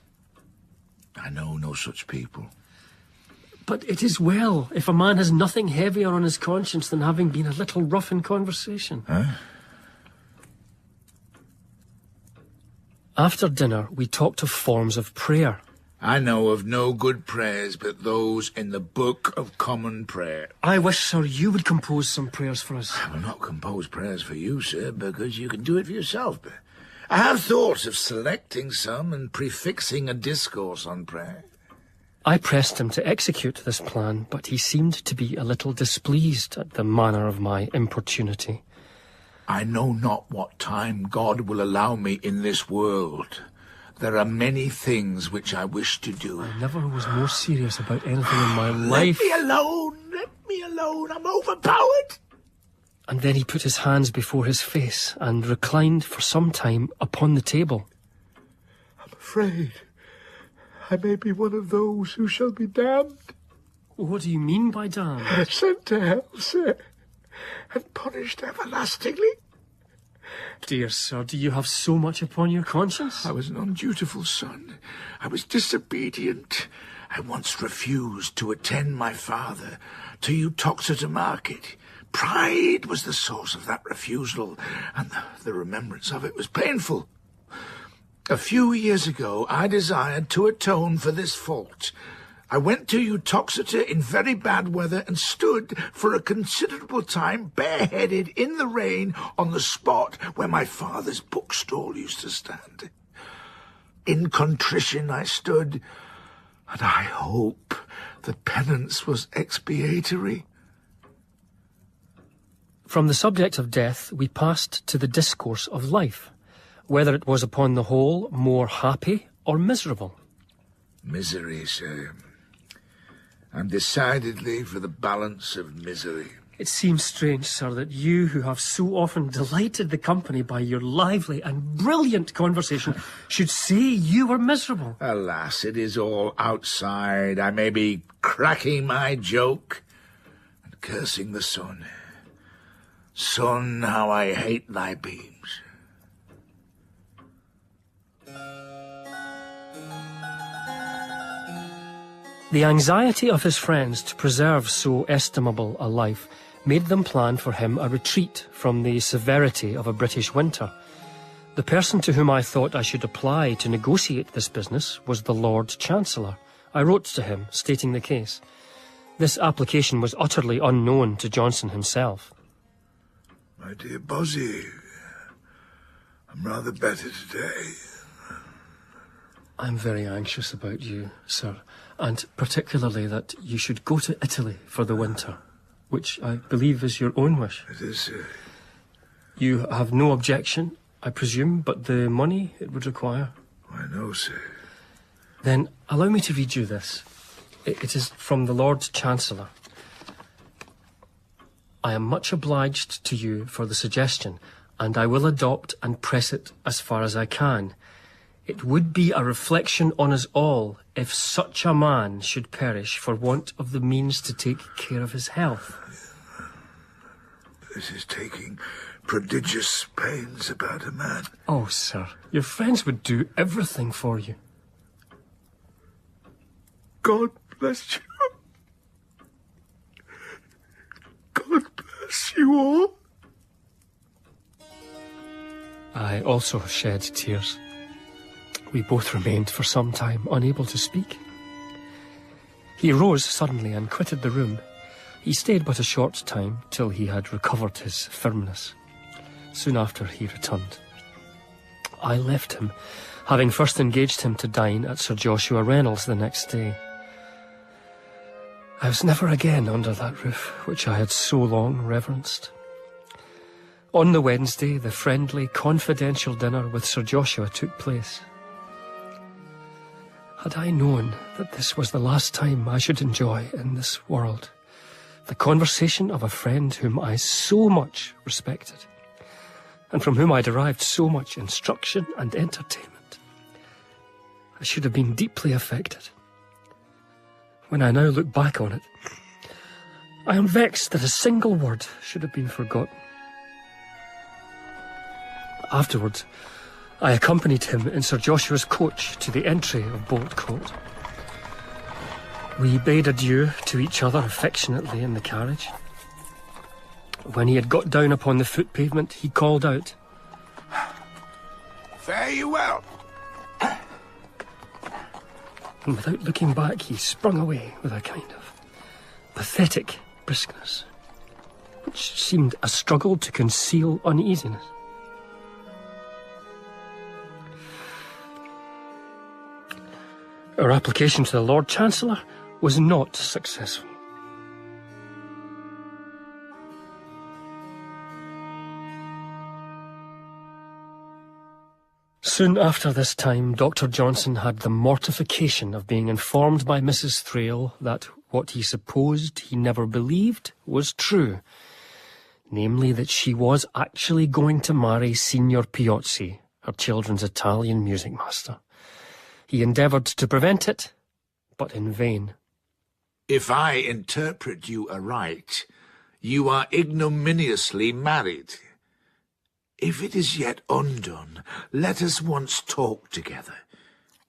I know no such people. But it is well if a man has nothing heavier on his conscience than having been a little rough in conversation. Huh? After dinner, we talked of forms of prayer. I know of no good prayers but those in the Book of Common Prayer. I wish, sir, you would compose some prayers for us. I will not compose prayers for you, sir, because you can do it for yourself. But I have thought of selecting some and prefixing a discourse on prayer. I pressed him to execute this plan, but he seemed to be a little displeased at the manner of my importunity. I know not what time God will allow me in this world. There are many things which I wish to do. I never was more serious about anything in my life. Let me alone, I'm overpowered. And then he put his hands before his face and reclined for some time upon the table. I'm afraid I may be one of those who shall be damned. What do you mean by damned? Sent to hell, sir, and punished everlastingly. Dear sir, do you have so much upon your conscience? I was an undutiful son. I was disobedient. I once refused to attend my father to Uttoxeter market. Pride was the source of that refusal, and the remembrance of it was painful. A few years ago, I desired to atone for this fault. I went to Uttoxeter in very bad weather and stood for a considerable time bareheaded in the rain on the spot where my father's bookstall used to stand. In contrition I stood, and I hope the penance was expiatory. From the subject of death, we passed to the discourse of life, whether it was upon the whole more happy or miserable. Misery, sir. I'm decidedly for the balance of misery. It seems strange, sir, that you, who have so often delighted the company by your lively and brilliant conversation, should say you were miserable. Alas, it is all outside. I may be cracking my joke and cursing the sun. Sun, how I hate thy beams. The anxiety of his friends to preserve so estimable a life made them plan for him a retreat from the severity of a British winter. The person to whom I thought I should apply to negotiate this business was the Lord Chancellor. I wrote to him, stating the case. This application was utterly unknown to Johnson himself. My dear Bozzy, I'm rather better today. I'm very anxious about you, sir, and particularly that you should go to Italy for the winter, which I believe is your own wish. It is, sir. You have no objection, I presume, but the money it would require? Why, no, sir. Then allow me to read you this. It is from the Lord Chancellor. I am much obliged to you for the suggestion, and I will adopt and press it as far as I can. It would be a reflection on us all if such a man should perish for want of the means to take care of his health. This is taking prodigious pains about a man. Oh, sir, your friends would do everything for you. God bless you. God bless you all. I also shed tears. We both remained for some time unable to speak. He rose suddenly and quitted the room. He stayed but a short time till he had recovered his firmness. Soon after he returned. I left him, having first engaged him to dine at Sir Joshua Reynolds the next day. I was never again under that roof which I had so long reverenced. On the Wednesday, the friendly, confidential dinner with Sir Joshua took place. Had I known that this was the last time I should enjoy in this world the conversation of a friend whom I so much respected, and from whom I derived so much instruction and entertainment, I should have been deeply affected. When I now look back on it, I am vexed that a single word should have been forgotten. Afterwards, I accompanied him in Sir Joshua's coach to the entry of Bolt Court. We bade adieu to each other affectionately in the carriage. When he had got down upon the foot pavement, he called out, Fare you well. And without looking back, he sprung away with a kind of pathetic briskness, which seemed a struggle to conceal uneasiness. Our application to the Lord Chancellor was not successful. Soon after this time, Dr. Johnson had the mortification of being informed by Mrs. Thrale that what he supposed he never believed was true, namely that she was actually going to marry Signor Piozzi, her children's Italian music master. He endeavoured to prevent it, but in vain. If I interpret you aright, you are ignominiously married. If it is yet undone, let us once talk together.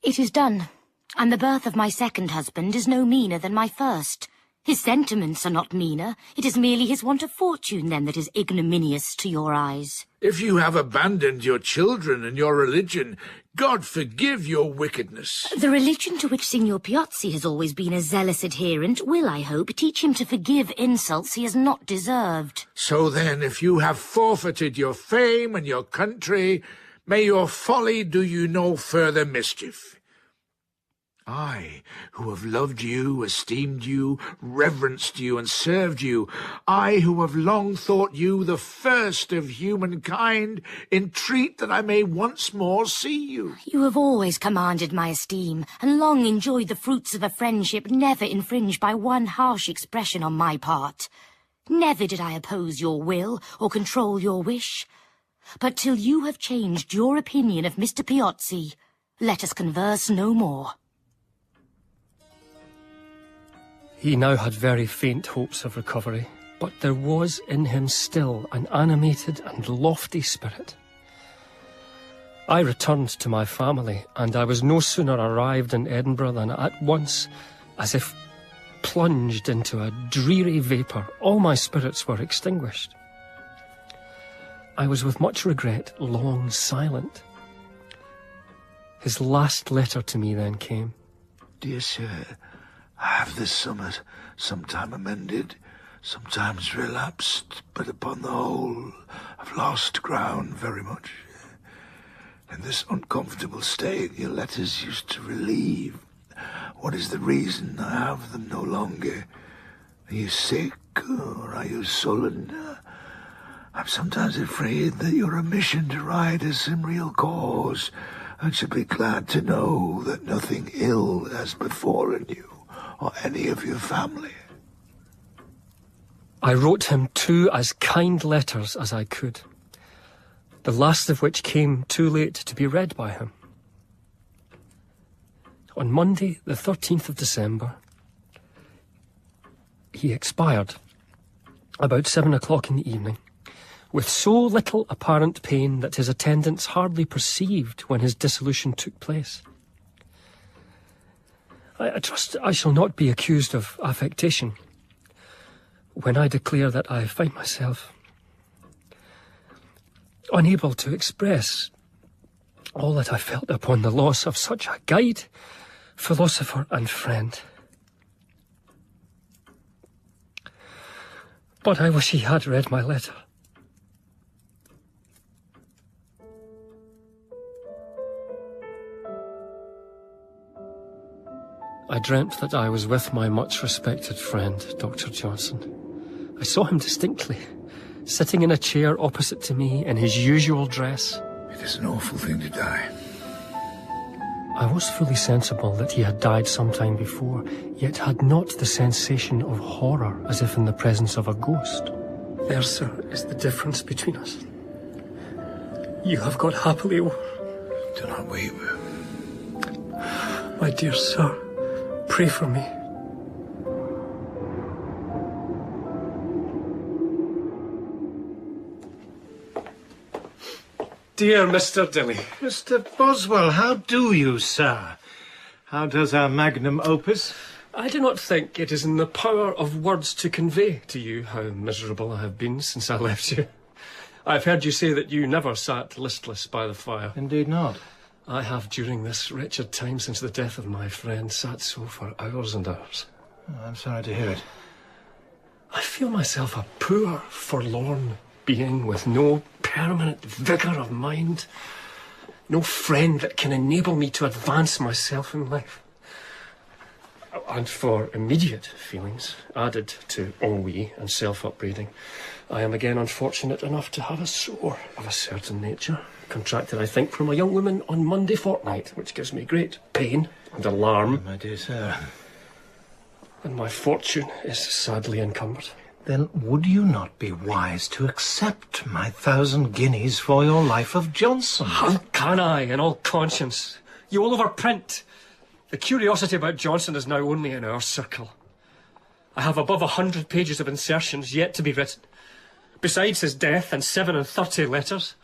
It is done, and the birth of my second husband is no meaner than my first. His sentiments are not meaner. It is merely his want of fortune, then, that is ignominious to your eyes. If you have abandoned your children and your religion, God forgive your wickedness. The religion to which Signor Piozzi has always been a zealous adherent will, I hope, teach him to forgive insults he has not deserved. So then, if you have forfeited your fame and your country, may your folly do you no further mischief. I, who have loved you, esteemed you, reverenced you, and served you, I, who have long thought you the first of humankind, entreat that I may once more see you. You have always commanded my esteem, and long enjoyed the fruits of a friendship never infringed by one harsh expression on my part. Never did I oppose your will, or control your wish. But till you have changed your opinion of Mr. Piozzi, let us converse no more. He now had very faint hopes of recovery, but there was in him still an animated and lofty spirit. I returned to my family, and I was no sooner arrived in Edinburgh than at once, as if plunged into a dreary vapour, all my spirits were extinguished. I was with much regret long silent. His last letter to me then came. Dear sir, I have this summer sometime amended, sometimes relapsed, but upon the whole I've lost ground very much. In this uncomfortable state your letters used to relieve. What is the reason I have them no longer? Are you sick, or are you sullen? I'm sometimes afraid that you're a mission to ride a Cymriel cause, and should be glad to know that nothing ill has befallen you or any of your family. I wrote him 2 as kind letters as I could, the last of which came too late to be read by him. On Monday, the 13th of December, he expired about 7 o'clock in the evening, with so little apparent pain that his attendants hardly perceived when his dissolution took place. I trust I shall not be accused of affectation when I declare that I find myself unable to express all that I felt upon the loss of such a guide, philosopher and friend. But I wish he had read my letter. I dreamt that I was with my much-respected friend, Dr. Johnson. I saw him distinctly, sitting in a chair opposite to me in his usual dress. It is an awful thing to die. I was fully sensible that he had died some time before, yet had not the sensation of horror as if in the presence of a ghost. There, sir, is the difference between us. You have got happily over. Do not weep. My dear sir, pray for me. Dear Mr. Dilly. Mr. Boswell, how do you, sir? How does our magnum opus? I do not think it is in the power of words to convey to you how miserable I have been since I left you. I've heard you say that you never sat listless by the fire. Indeed not. I have, during this wretched time since the death of my friend, sat so for hours and hours. Oh, I'm sorry to hear it. I feel myself a poor, forlorn being with no permanent vigour of mind, no friend that can enable me to advance myself in life. And for immediate feelings, added to ennui and self-upbraiding, I am again unfortunate enough to have a sore of a certain nature, contracted, I think, from a young woman on Monday fortnight, which gives me great pain and alarm. My dear sir. And my fortune is sadly encumbered. Then would you not be wise to accept my 1,000 guineas for your Life of Johnson? How can I, in all conscience? You will overprint. The curiosity about Johnson is now only in our circle. I have above 100 pages of insertions yet to be written, besides his death and 37 letters.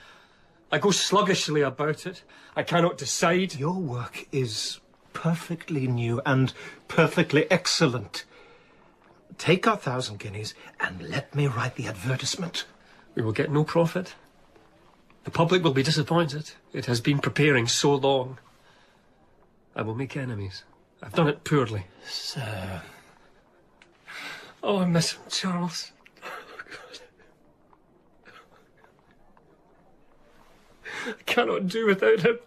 I go sluggishly about it. I cannot decide. Your work is perfectly new and perfectly excellent. Take our 1,000 guineas and let me write the advertisement. We will get no profit. The public will be disappointed. It has been preparing so long. I will make enemies. I've done it poorly. Sir. Oh, I miss him, Charles. I cannot do without him.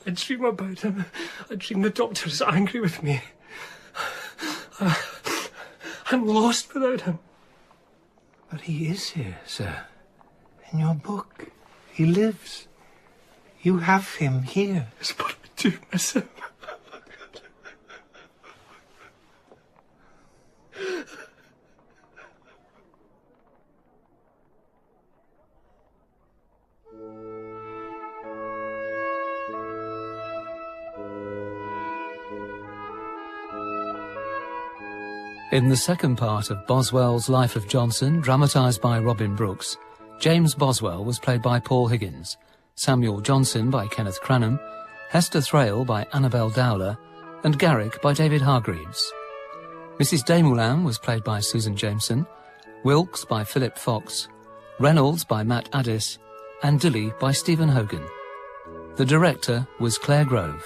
I dream about him. I dream the doctor is angry with me. I'm lost without him. But he is here, sir. In your book. He lives. You have him here. Yes, but I do miss him. In the second part of Boswell's Life of Johnson, dramatised by Robin Brooks, James Boswell was played by Paul Higgins, Samuel Johnson by Kenneth Cranham, Hester Thrale by Annabel Dowler, and Garrick by David Hargreaves. Mrs. Desmoulins was played by Susan Jameson, Wilkes by Philip Fox, Reynolds by Matt Addis, and Dilly by Stephen Hogan. The director was Claire Grove.